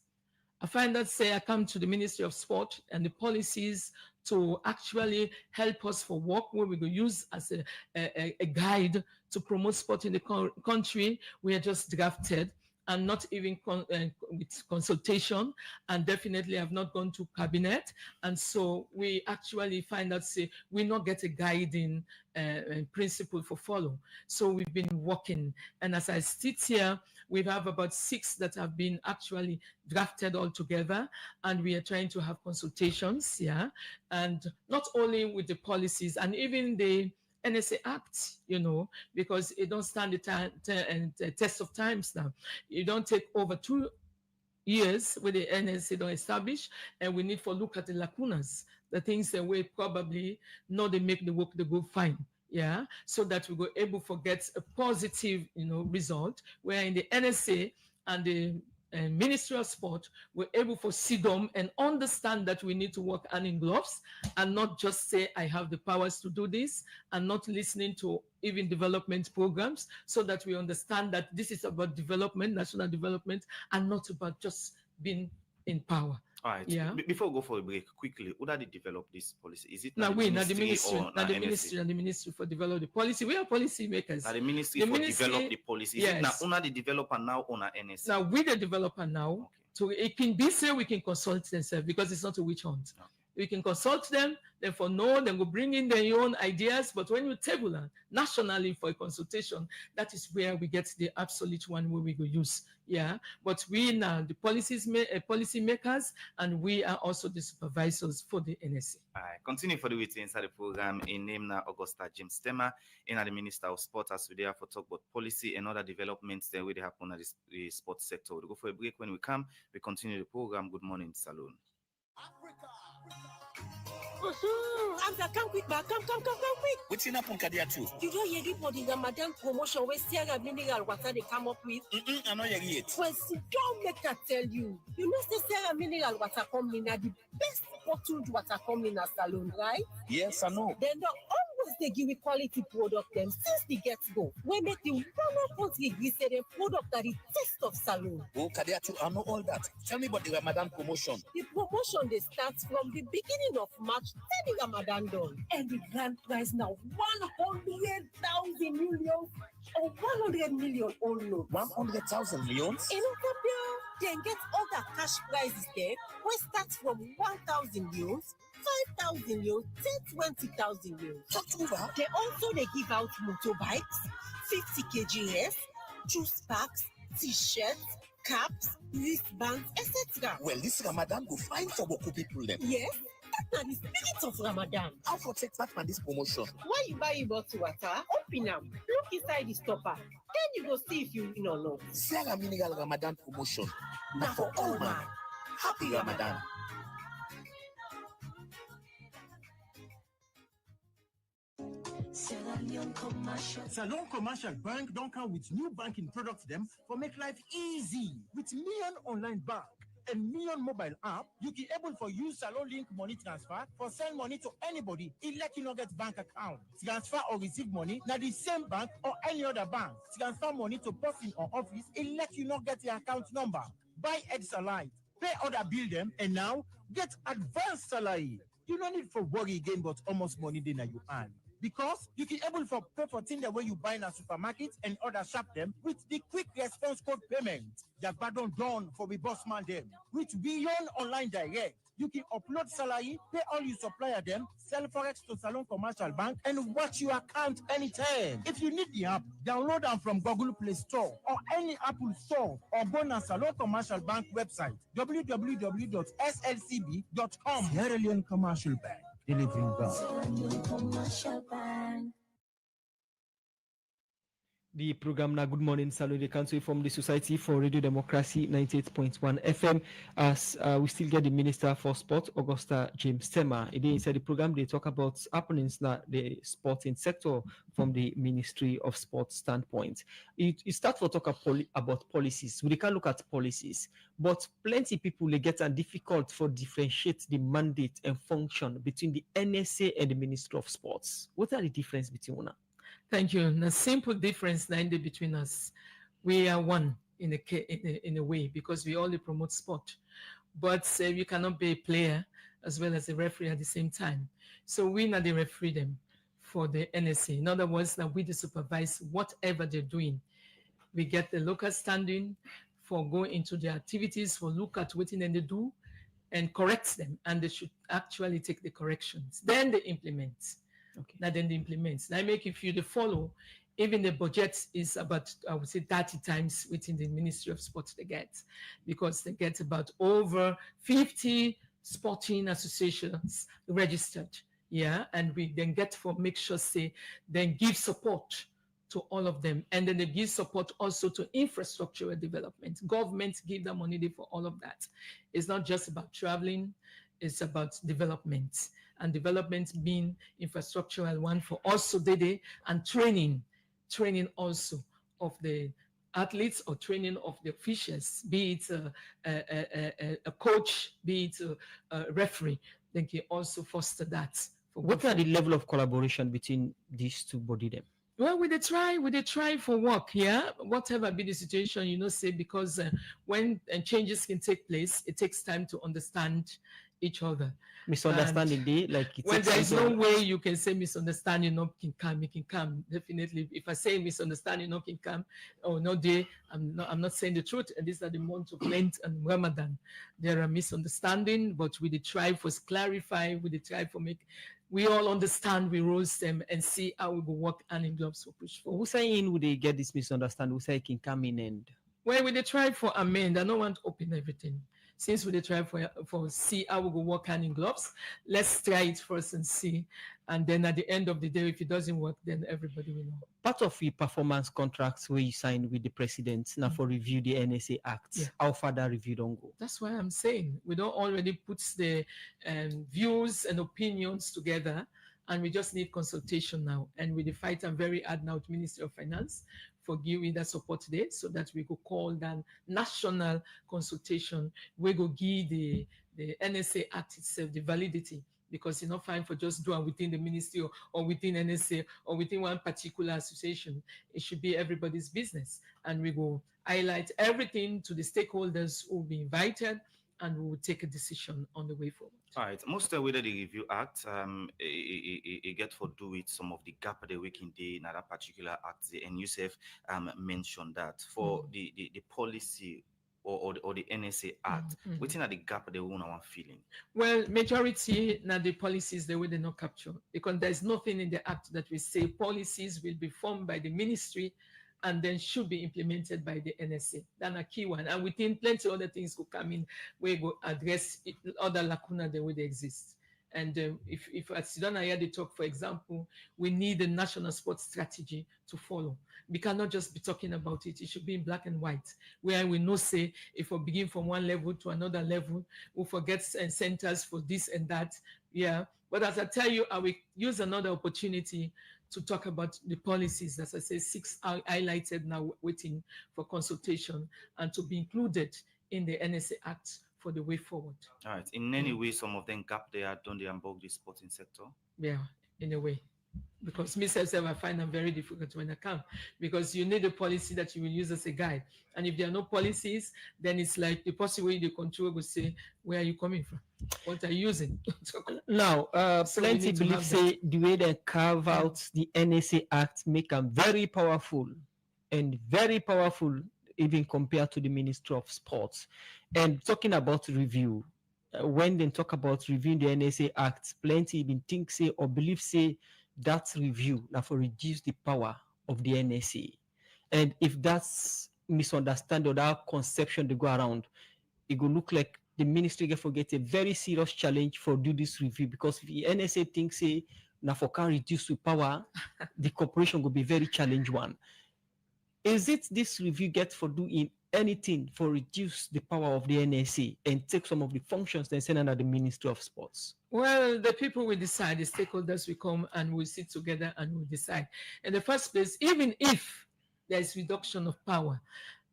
I find that say I come to the Ministry of Sport and the policies to actually help us for work where we go use as a guide to promote sport in the country. We are just drafted and not even with consultation, and definitely have not gone to cabinet. And so we actually find that say we not get a guiding principle for follow. So we've been working, and as I sit here, we have about 6 that have been actually drafted all together, and we are trying to have consultations, yeah, and not only with the policies and even the NSA Act, you know, because it don't stand the test of times now. You don't take over 2 years with the NSA don't establish, and we need to look at the lacunas, the things that we probably not they make the work they go fine. Yeah, so that we go able to get a positive, you know, result where in the NSA and the Ministry of Sport, we're able to sit down and understand that we need to work hand in gloves and not just say, I have the powers to do this, and not listening to even development programs, so that we understand that this is about development, national development, and not about just being in power. All right. Yeah. Before we go for a break, quickly, who did they develop this policy? Is it now we not the ministry ministry and the ministry for develop the policy? We are policy makers. Now the ministry for develop the policy. Is yes. it now owner the developer now owner NSA? Now we the developer now. Okay. So it can be say we can consult themselves because it's not a witch hunt. Okay. You can consult them, then for no, then go bring in their own ideas. But when you table nationally for a consultation, that is where we get the absolute one where we go use. Yeah, but we now the policy makers, and we are also the supervisors for the NSA. Continue for the week inside the program. In name now Augusta James Stemmer, in the Minister of Sport, as we there for talk about policy and other developments that will happen at the sports sector. We'll go for a break. When we come, we continue the program. Good morning, Saloon. Amza, come quick, back. Come quick. What's in happen, Kadia too? You don't hear the body the Madam promotion where Sierra Mineral Water they come up with? I know you hear it. Well, see, don't make her tell you. You know, the Sierra Mineral Water Company are the best bottled water company in a salon, right? Yes, I know. Then they always they give you quality product them since the get-go. We make the one country grease the product that is taste of salon. Oh, Kadia too, I know all that. Tell me about the Ramadan promotion. The promotion they start from the beginning of March till the Ramadan done. And the grand prize now 100,000 million or 100 million only. 100,000 millions? In Ethiopia, then get other cash prizes there, which starts from 1,000 euros, 5,000 euros, 20,000 euros. They also they give out motorbikes, 50 kgs, juice packs, t-shirts, caps, wristbands, etc. Well, this Ramadan go fine for Boku people then. Yes, that's the spirit of Ramadan. How for take that from this promotion? When you buy your bottle water, open them, look inside the stopper. Then you go see if you win or not. Sierra Mineral Ramadan promotion. Now for all man. Happy Ramadan. Salon Commercial Bank don't come with new banking products them for make life easy. With Million Online Bank and Million Mobile App, you can able for use Salon Link money transfer for send money to anybody. It let you not get bank account. Transfer or receive money now the same bank or any other bank. Transfer money to person or office. It let you not get the account number. Buy Ed-Salite, pay other bill them, and now get advanced salary. You don't need for worry again, but almost money then you earn. Because you can able for pay for things the way you buy in a supermarket and other shop them with the quick response code payment. That pardon done for the boss man them. With Beyond Online Direct, you can upload salary, pay all your supplier them, sell forex to Salon Commercial Bank, and watch your account anytime. If you need the app, download them from Google Play Store or any Apple Store, or go to Salon Commercial Bank website www.slcb.com. Sierra Leone Commercial Bank. Delivering God. The program now Good Morning Salon, the Council from the Society for Radio Democracy 98.1 FM. As we still get the Minister for Sport, Augusta James Stemmer. Inside the program, they talk about happenings that the sporting sector from the Ministry of Sport standpoint. It starts to talk about policies. We can look at policies, but plenty people they get difficult for differentiate the mandate and function between the NSA and the Ministry of Sports. What are the difference between one? Thank you. The simple difference between us, we are one in a way because we only promote sport, but you cannot be a player as well as a referee at the same time. So we not the referee them for the NSA. In other words, that we supervise whatever they're doing. We get the local standing for going into their activities, for look at what they do and correct them, and they should actually take the corrections. Then they implement. Okay. Now then they implement. Now make if you the follow, even the budget is about, I would say 30 times within the Ministry of Sports they get, because they get about over 50 sporting associations registered. Yeah, and we then get for make sure then give support to all of them, and then they give support also to infrastructural development. Government give the money for all of that. It's not just about traveling, it's about development. And development being infrastructural one for also day and training also of the athletes or training of the officials, be it a coach, be it a referee. They can also foster that. What are the level of collaboration between these two bodies then? Well, we try for work, yeah. Whatever be the situation, because when changes can take place, it takes time to understand, each other. Misunderstanding day, like it's when there is no way you can say misunderstanding no can come, it can come. Definitely, if I say misunderstanding no can come, or no day, I'm not saying the truth. And these are the months of Lent and Ramadan. There are misunderstanding, but we try for clarify, we try for make we all understand, we roast them and see how we go work hand in gloves for push forward. Who saying would they get this misunderstanding? Who say it can come in and well, we try for amend. I don't want to open everything. Since we try for see how we go work hand in gloves, let's try it first and see. And then at the end of the day, if it doesn't work, then everybody will know. Part of the performance contracts where you sign with the president now for review the NSA Act. Yeah. How far that review don't go? That's why I'm saying we don't already put the views and opinions together, and we just need consultation now. And with the fight, I'm very hard now to Ministry of Finance for giving that support today, so that we could call that national consultation. We go give the NSA Act itself the validity, because it's not fine for just doing within the ministry or within NSA or within one particular association. It should be everybody's business, and we will highlight everything to the stakeholders who will be invited, and we will take a decision on the way forward. All right. Most of the Review Act, it get for do with some of the gap of the working day in that particular act, and Yusuf mentioned that for the policy or the NSA Act, within at the gap they want one feeling. Well, majority now the policies the way they not capture, because there's nothing in the act that we say policies will be formed by the ministry and then should be implemented by the NSA. That's a key one. And within plenty other things could come in, we go address other lacuna the way they exist. And if at Sidona here they talk, for example, we need a national sports strategy to follow. We cannot just be talking about it. It should be in black and white, where we know, say, if we begin from one level to another level, we forget centers for this and that. Yeah. But as I tell you, I will use another opportunity to talk about the policies. As I say, 6 are highlighted now, waiting for consultation and to be included in the NSA Act for the way forward. All right. In any way, some of them gap they are done they unbog the sporting sector? Yeah, in a way. Because myself, I find them very difficult when I come, because you need a policy that you will use as a guide. And if there are no policies, then it's like the possible way the control will say, where are you coming from? What are you using? Now, So plenty believe say the way they carve out the NSA Act make them very powerful, even compared to the Ministry of Sports. And talking about review, when they talk about reviewing the NSA Act, plenty even think say or believe say that review now for reduce the power of the NSA. And if that's misunderstanding or that conception they go around, it will look like the ministry get forget a very serious challenge for do this review, because if the NSA thinks say now for can reduce the power, the corporation will be very challenge one. Is it this review get for doing anything for reduce the power of the NSA and take some of the functions they send under the Ministry of Sports? Well, the people will decide, the stakeholders will come and we'll sit together and we'll decide. In the first place, even if there is reduction of power,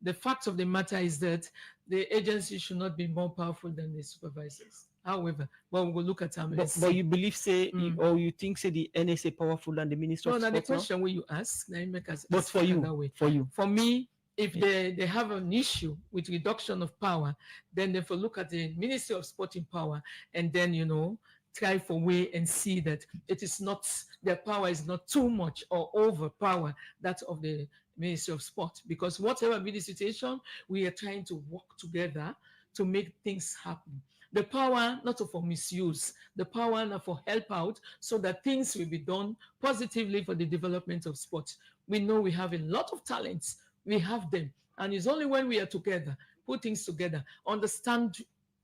the fact of the matter is that the agency should not be more powerful than the supervisors. However, well, we'll look at them. But you believe, say, or you think, say, the NSA powerful than the Minister of Sports? No, the question where you ask, make us. But for you, that way. For me, if they have an issue with reduction of power, then they will look at the Ministry of Sport in power, and then try for way and see that it is not, their power is not too much or overpower that of the Ministry of Sport. Because whatever be the situation, we are trying to work together to make things happen. The power not for misuse, the power not for help out, so that things will be done positively for the development of sport. We know we have a lot of talents, we have them, and it's only when we are together, put things together, understand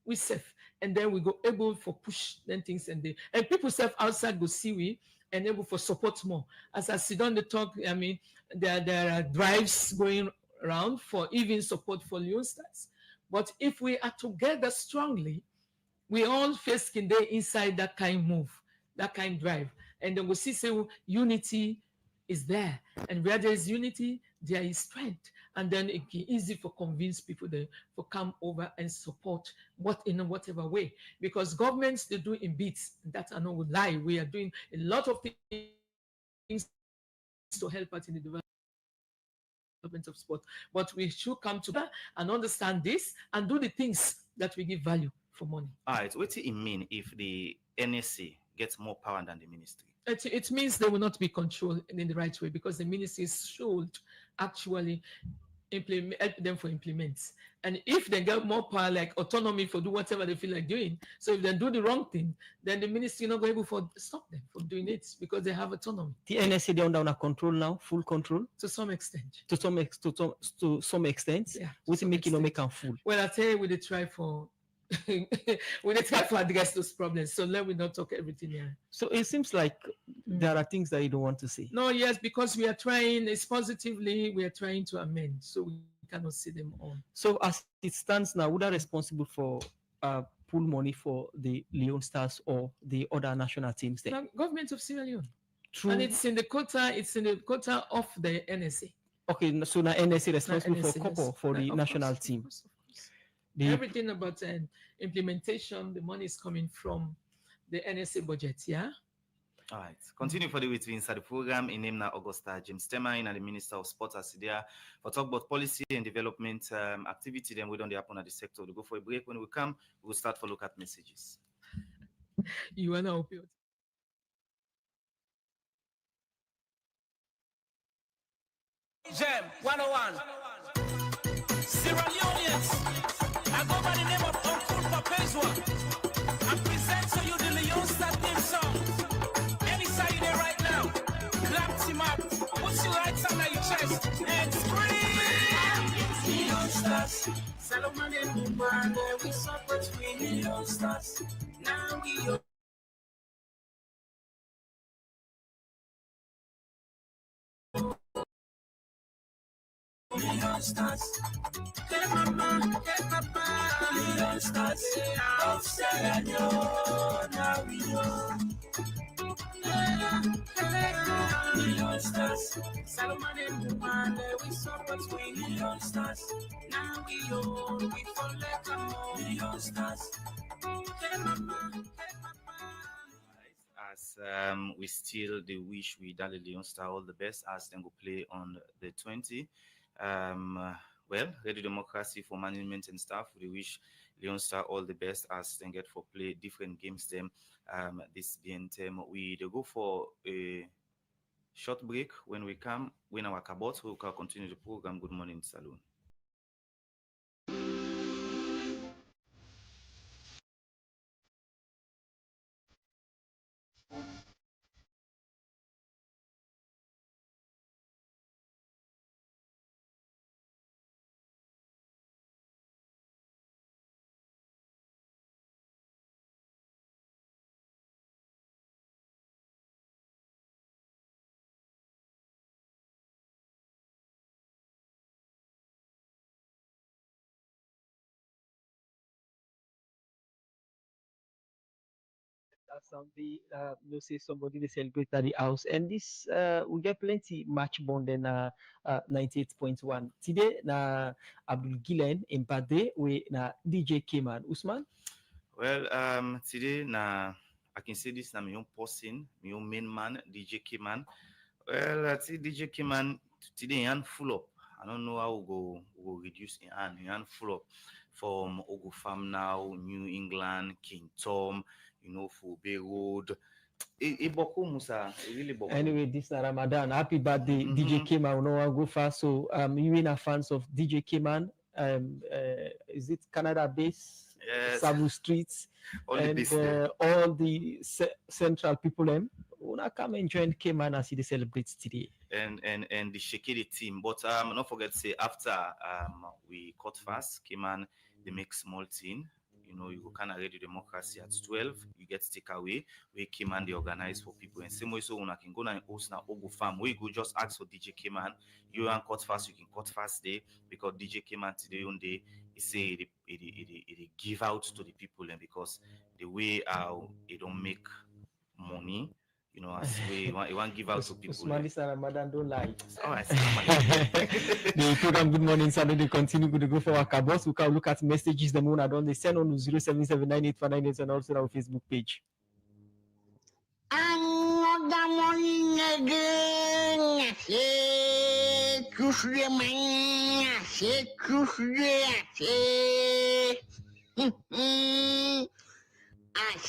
we safe, and then we go able for push then things and people self outside go see we and able for support more. As I sit on the talk, I mean, there are drives going around for even support for Leon Stars. But if we are together strongly, we all face can day inside that kind of move, that kind of drive. And then we see say unity is there. And where there is unity, there is strength. And then it's easy for convince people to come over and support in whatever way. Because governments, they do in bits. That I know would lie. We are doing a lot of things to help out in the development of sport. But we should come together and understand this and do the things that we give value for money. All right, what do it mean if the NSA gets more power than the ministry? It means they will not be controlled in the right way, because the ministry should actually help them for implements. And if they get more power, like autonomy for do whatever they feel like doing, so if they do the wrong thing, then the ministry not going to stop them from doing it, because they have autonomy. The NSA they under control now, full control to some extent. To some extent, Yeah. what's making no make them full? Well, I tell you, we dey try for we dey try for address those problems. So let me not talk everything here. So it seems like there are things that you don't want to say. No, yes, because we are trying. It's positively we are trying to amend, so we cannot see them all. So as it stands now, who are responsible for pool money for the Leon Stars or the other national teams there? Now, government of Sierra Leone. True. And it's in the quota. It's in the quota of the NSA. Okay, so now NSA responsible NSA, for couple yes. for the Of national course, team. of course. Everything about implementation, the money is coming from the NSA budget. Yeah. All right. Continue for the week inside the program. In name now Augusta James Temer and the Minister of Sport as there for talk about policy and development activity. Then we don't happen at the sector. We'll go for a break. When we come, we'll start for look at messages. You wanna help you? Gem 101. Sierra Leoneans, I go by the name of Uncle Papezwa. I present to you the Leon Star theme song. Any side you there right now, clap him up, put your right hand on your chest and scream. It's Leon Stars. Solomon and Woman, we support Leon Stars. Now we are. Leon Stars, hey mama, hey papa, Leon Stars, of Sierra Leone, now we know. Leon Stars, Solomon and Woman, we support Leon Stars. Now we own, we fall like a Leon Stars, hey mama, hey papa. As we still the wish we done the Leon Star all the best as then go play on the 20. Well, Radio Democracy for management and staff, we wish Leon Star all the best as they get for play different games them this being term. We go for a short break. When we come, when our cabot, we can continue the program. Good morning, Saloon. Sunday, you see somebody they celebrate at the house, and this we get plenty match bond in 98.1 today. Na Abdul Gilen in birthday we na DJ Keman Usman. Well, today na I can say this na my own person, my own main man, DJ Keman. Well, I see DJ Keman today hand full up. I don't know how we go reduce in hand full up from Ogo Farm now, New England, King Tom, you know, for Bay Road. Anyway, this na Ramadan. Happy birthday, DJ Keman. We know go fast. So you are fans of DJ Keman. Is it Canada based? Yes. Sabu Streets and all the central people them. Una come and join Keman as he celebrates today. And the Shekiri team. But don't forget to say after we cut fast, Keman they make small team. You know, you can Radio Democracy at 12. You get takeaway. We Keman they organize for people. And same way, so una can go and host now Ogo Farm. We go just ask for DJ Keman. You can cut fast. You can cut fast day because DJ Keman today on day he say it give out to the people and because the way how it don't make money. You know, as we want give out to people. Usman, this Ramadan don't lie. All right. The program Good Morning Saturday continue to go for our cabos. We can look at messages the moon done. They send on 077984998 and also our Facebook page. Another morning again. Say Tuesday man. Say Tuesday.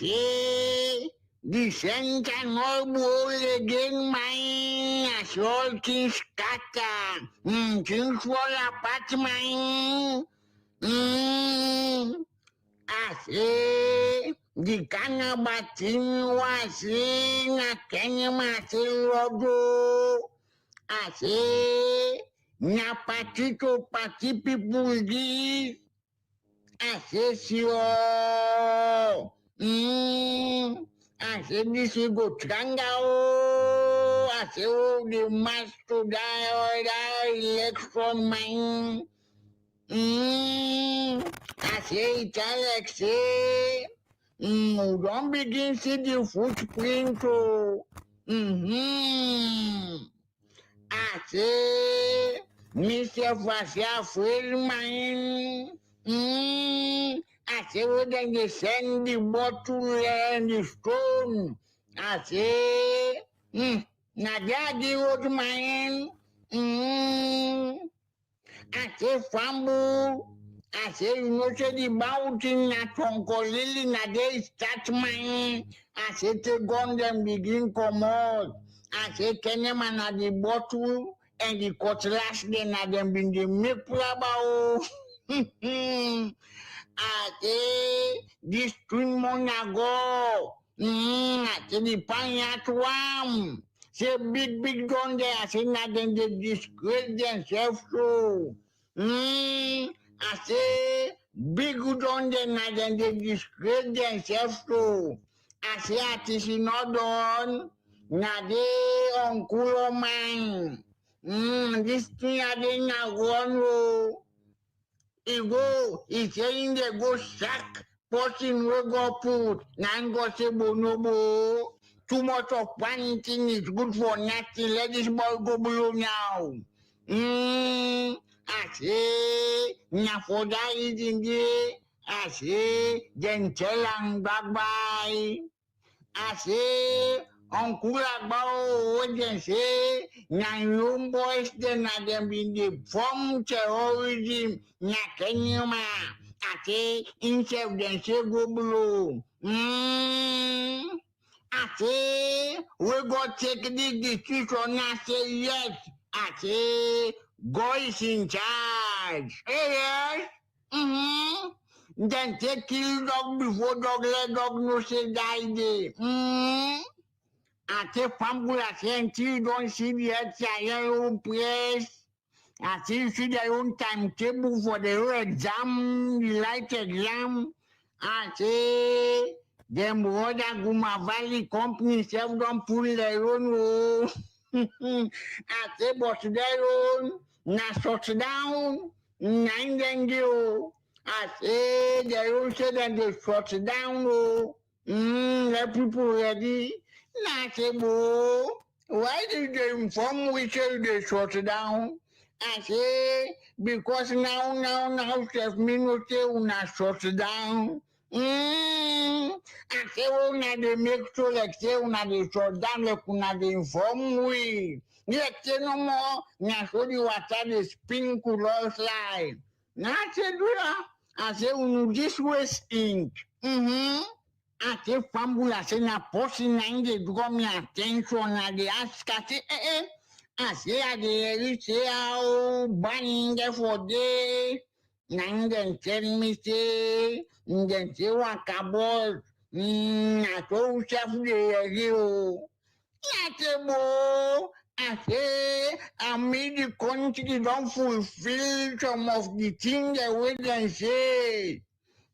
say the center no bowl again mine as all things scatter. Things fall apart mine. I say the canabatin was in a canyamatin rodo. I say na patito pati people this. I say sure. I say this will go tranga. I say oh the master die or die election mine. I say it Alex say. Don't begin see the footprint. Oh. I say, Mr. Fascia Friedman. I say, when they send the bottle and the stone. I say, now daddy old man. I say, Fambu. I say, you know, say the mountain, not Uncle Lily, na they start mine. I say, take on them, begin come out. I say, can them at the bottle and the cutlass, then at them been the make about. I say, this 3 months ago, I say, the pine at one. Say, big gun there. I say, now then they disgrace themselves too. I say, big good on them, and then they disgrace themselves too. I say, it is not done. Now they uncle man. This thing I did not go. He go, he saying they go sack. Person will go put. Nan go say bonobo. Too much of panicking is good for nothing. Let this boy go below now. I say, na for that eating day. I say, then tell him bye-bye. I say, Uncle Agbao, what they say, na young boys, then na them in the form terrorism, na Kenyama. I say, instead of them say go below. I say, we go take this decision. I say, yes. I say, God is in charge. Yes. Then take kill dog before dog let dog no say die day. I take family I say until you don't see the your own place. I say you see their own timetable for the whole exam, the light exam. I say them other Guma Valley company self don't pull their own. I say but their own, na shut down, nine then go. I say they don't say that they shut down. Let people ready. Nah, say, bo, why did they inform we say they shut down? I say, because now, self me no say una shut down. I say, una they make sure like say una they shut down, like una they inform we. Yet say no more, na so the water they spin could all slide. Now I say, do that. I say, this was ink. I say, Fambula, say, na person nine, they draw me attention, and they ask, I say, I say, they say, oh, banning there for day. Nine then tell me, say, then say, what about, I told self the I say, bo, I say, I made the country don't fulfill some of the things that we can say.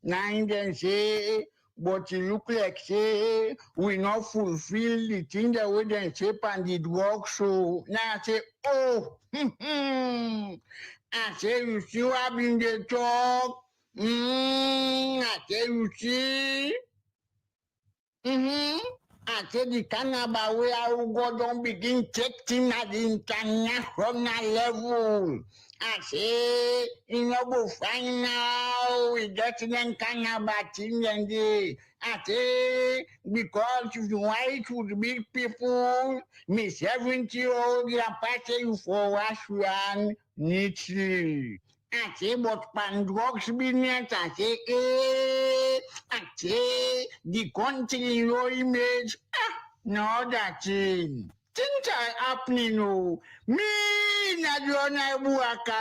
Nine then say, but it look like say we not fulfill the thing that we then say and it works. So now I say, oh, I say you see what been the talk. I say you see. I say the Canada way I will go don't begin taking at the international level. I say, you know, go find now, we get them Canada thing and they. I say, because if you white with big people, me 70-year-old, I pass you for wash one neatly. I say, but pan drugs business, I say, I say, the country no image. No, that thing. Things are happening, oh. Me, na John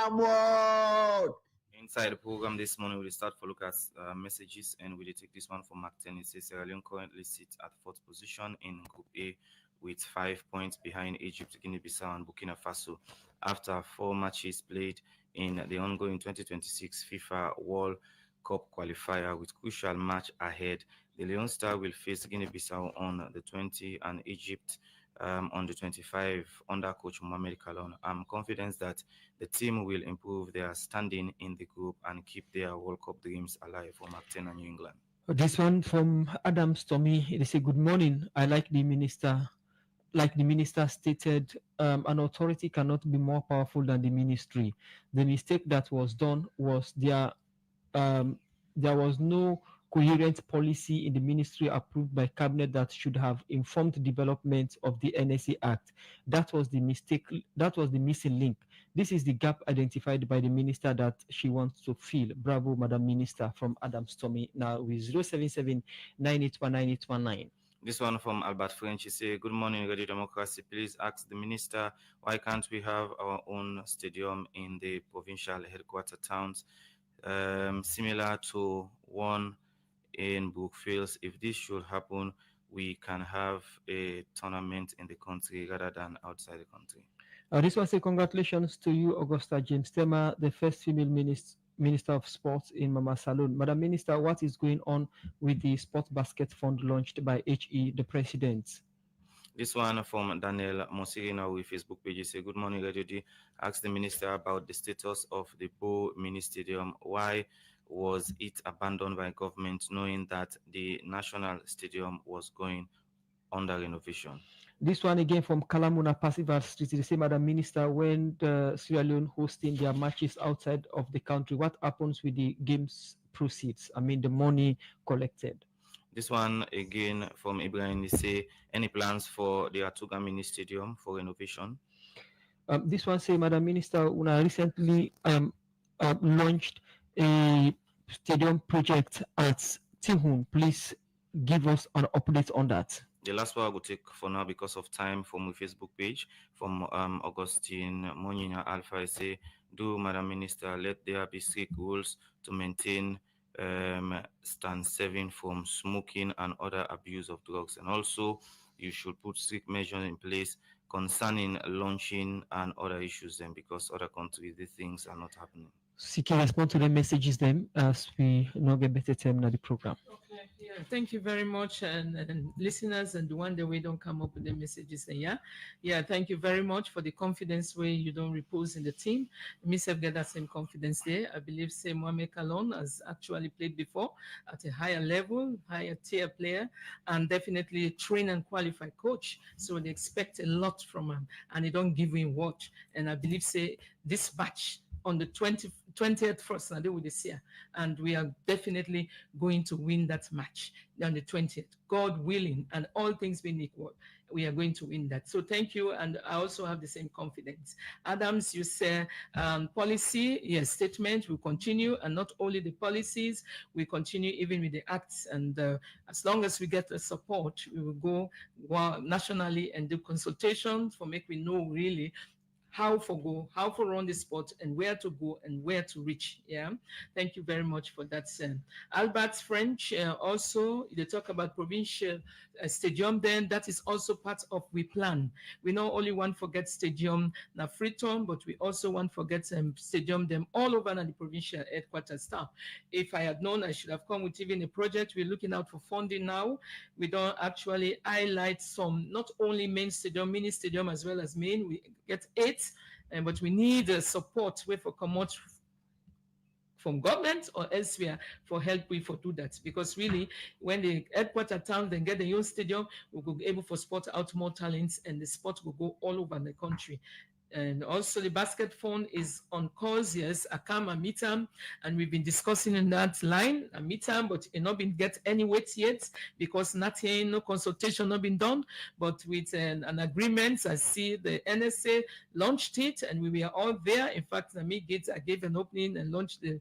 about. Inside the program this morning, we'll start for look at messages, and we'll take this one from Mark 10. It says Sierra Leone currently sits at fourth position in Group A with 5 points behind Egypt, Guinea-Bissau, and Burkina Faso after 4 matches played in the ongoing 2026 FIFA World Cup qualifier with crucial match ahead. The Leon Star will face Guinea-Bissau on the 20 and Egypt on the 25 under coach Mohamed Kalon. I'm confident that the team will improve their standing in the group and keep their World Cup dreams alive for Martin and New England. This one from Adam Stormy. They say, good morning. I like the minister. Like the minister stated, an authority cannot be more powerful than the ministry. The mistake that was done was there was no coherent policy in the ministry approved by cabinet that should have informed development of the NSA Act. That was the mistake. That was the missing link. This is the gap identified by the minister that she wants to fill. Bravo, Madam Minister, from Adam Stormy. Now with 077 9819819. This one from Albert French. He say, good morning, Radio Democracy. Please ask the minister, why can't we have our own stadium in the provincial headquarter towns, similar to one in Brookfields? If this should happen, we can have a tournament in the country rather than outside the country. This one say, congratulations to you, Augusta James Tema, the first female Minister of Sports in Mama Salon. Madam Minister, what is going on with the Sport Basket Fund launched by HE, the President? This one from Daniel Mosirina with Facebook page. Say, good morning, Radio D. Ask the minister about the status of the Bo Mini Stadium. Why was it abandoned by government, knowing that the National Stadium was going under renovation? This one again from Kalamuna Passive Street. They say, Madam Minister, when the Sierra Leone hosting their matches outside of the country, what happens with the games proceeds? I mean, the money collected. This one again from Ibrahim. They say, any plans for the Atuga Mini Stadium for renovation? This one say, Madam Minister, Una recently launched a stadium project at Tihun. Please give us an update on that. The last one I will take for now because of time from the Facebook page from Augustine Monina Alpha. I say, do Madam Minister, let there be strict rules to maintain stand 7 from smoking and other abuse of drugs. And also, you should put strict measures in place concerning launching and other issues then, because other countries, these things are not happening. Seeking respond to the messages then as we now get better time in the program. Okay, yeah, thank you very much, and listeners, and the one that we don't come up with the messages. And thank you very much for the confidence where you don't repose in the team. Myself get that same confidence there. I believe same Mohamed Kalon has actually played before at a higher level, higher tier player, and definitely a trained and qualified coach. So they expect a lot from him, and they don't give him what. And I believe say this match on the 20th first Sunday with this year, and we are definitely going to win that match on the 20th. God willing, and all things being equal, we are going to win that. So thank you, and I also have the same confidence. Adams, you say policy, yes, statement will continue, and not only the policies, we continue even with the acts, and as long as we get the support, we will go nationally and do consultation for make we know really how to run the sport, and where to go and where to reach. Yeah, thank you very much for that. Albert French also, they talk about provincial stadium. Then that is also part of we plan. We not only want forget stadium na Freetown, but we also want forget stadium them all over na the provincial headquarters staff. If I had known, I should have come with even a project. We're looking out for funding now. We don't actually highlight some, not only main stadium, mini stadium as well as main. We get 8. But we need support way for come out from government or elsewhere for help we for do that, because really when the headquarter town then get the own stadium, we will be able for sport out more talents, and the sport will go all over the country. And also the basket phone is on course, yes, Akam and Mitam, and we've been discussing in that line, a Mitam, but it not been get any weight yet because nothing, no consultation not been done, but with an agreement, I see the NSA launched it and we were all there. In fact, I gave an opening and launched the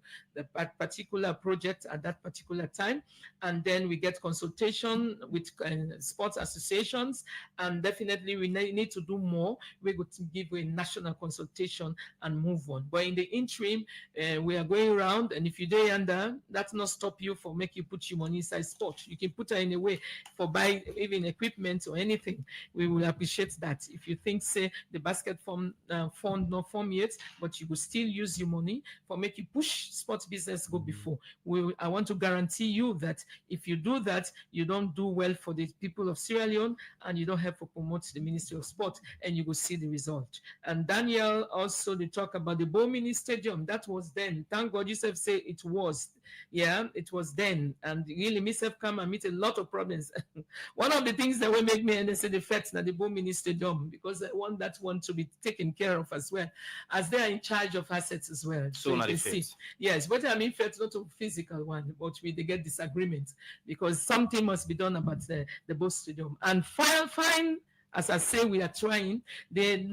particular project at that particular time. And then we get consultation with sports associations, and definitely we need to do more. We're going to give a national consultation and move on. But in the interim, we are going around, and if you do under, that's not stop you for make you put your money inside sport. You can put her in a way for buy even equipment or anything. We will appreciate that. If you think, say, the basket fund not form yet, but you will still use your money for make you push sports business go before. I want to guarantee you that if you do that, you don't do well for the people of Sierra Leone, and you don't help to promote the Ministry of Sport, and you will see the result. And Daniel also, they talk about the Bomini Stadium. That was then. Thank God you say it was. Yeah, it was then. And really, myself come and meet a lot of problems. One of the things that will make me and say the facts that the Bomini Stadium, because I want that one to be taken care of as well, as they are in charge of assets as well. So not see. Yes, but I mean, fact, not a physical one, but they get disagreement because something must be done about the both stadium. And fine, as I say, we are trying. They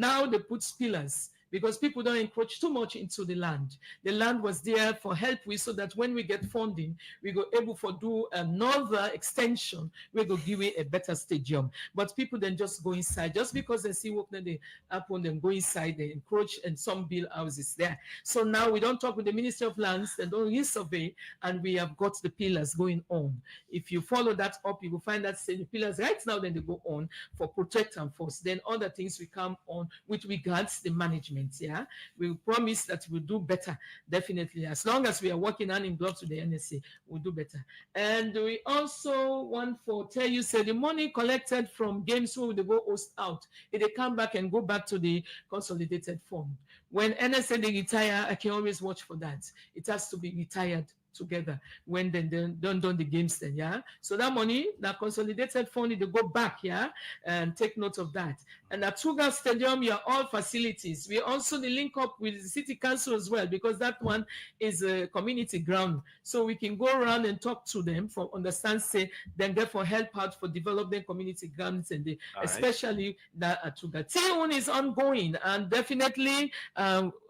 put pillars because people don't encroach too much into the land. The land was there for help with, so that when we get funding, we go able to do another extension. We go give it a better stadium. But people then just go inside, just because they see what they happen, then go inside, they encroach, and some build houses there. So now we don't talk with the Ministry of Lands, they don't resurvey, and we have got the pillars going on. If you follow that up, you will find that the pillars right now, then they go on for protect and force. Then other things will come on with regards the management. Yeah, we promise that we'll do better, definitely. As long as we are working hand in glove to the NSA, we'll do better. And we also want to tell you, say the money collected from games where they go host out, if they come back and go back to the consolidated fund. When NSA they retire, I can always watch for that. It has to be retired together when they done the games then, yeah. So that money, that consolidated fund, they go back, yeah, and take note of that. And at Tuga Stadium, you are all facilities. We also link up with the city council as well, because that one is a community ground. So we can go around and talk to them for understand, say, then therefore help out for developing community grounds, and especially that at Tuga. T1 is ongoing, and definitely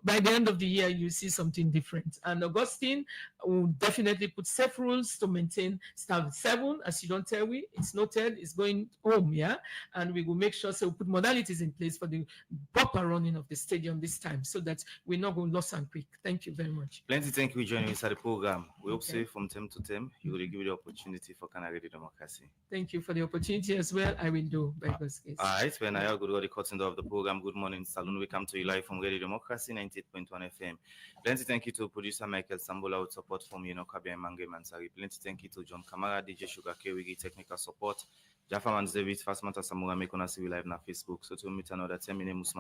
by the end of the year, you see something different. And Augustine will definitely put safe rules to maintain Staff 7. As you don't tell me, it's noted, it's going home, yeah? And we will make sure, so we put modalities in place for the proper running of the stadium this time, so that we're not going lost and quick. Thank you very much. Plenty thank you for joining inside the program. We hope so from time to time, you will give you the opportunity for Canary Democracy. Thank you for the opportunity as well. I will do, by God's grace. All right, when I go to the cutting of the program, good morning, Saloon. We come to you live from Radio Democracy 98.1 FM. Plenty thank you to producer Michael Sambola with support from Kabia Mange Mansari. Plenty thank you to John Kamara, DJ Sugar Kewigi, technical support. Jaffa Man's David, Fastmata Samura, Mekona Civil Live na Facebook. So to meet another 10 minutes.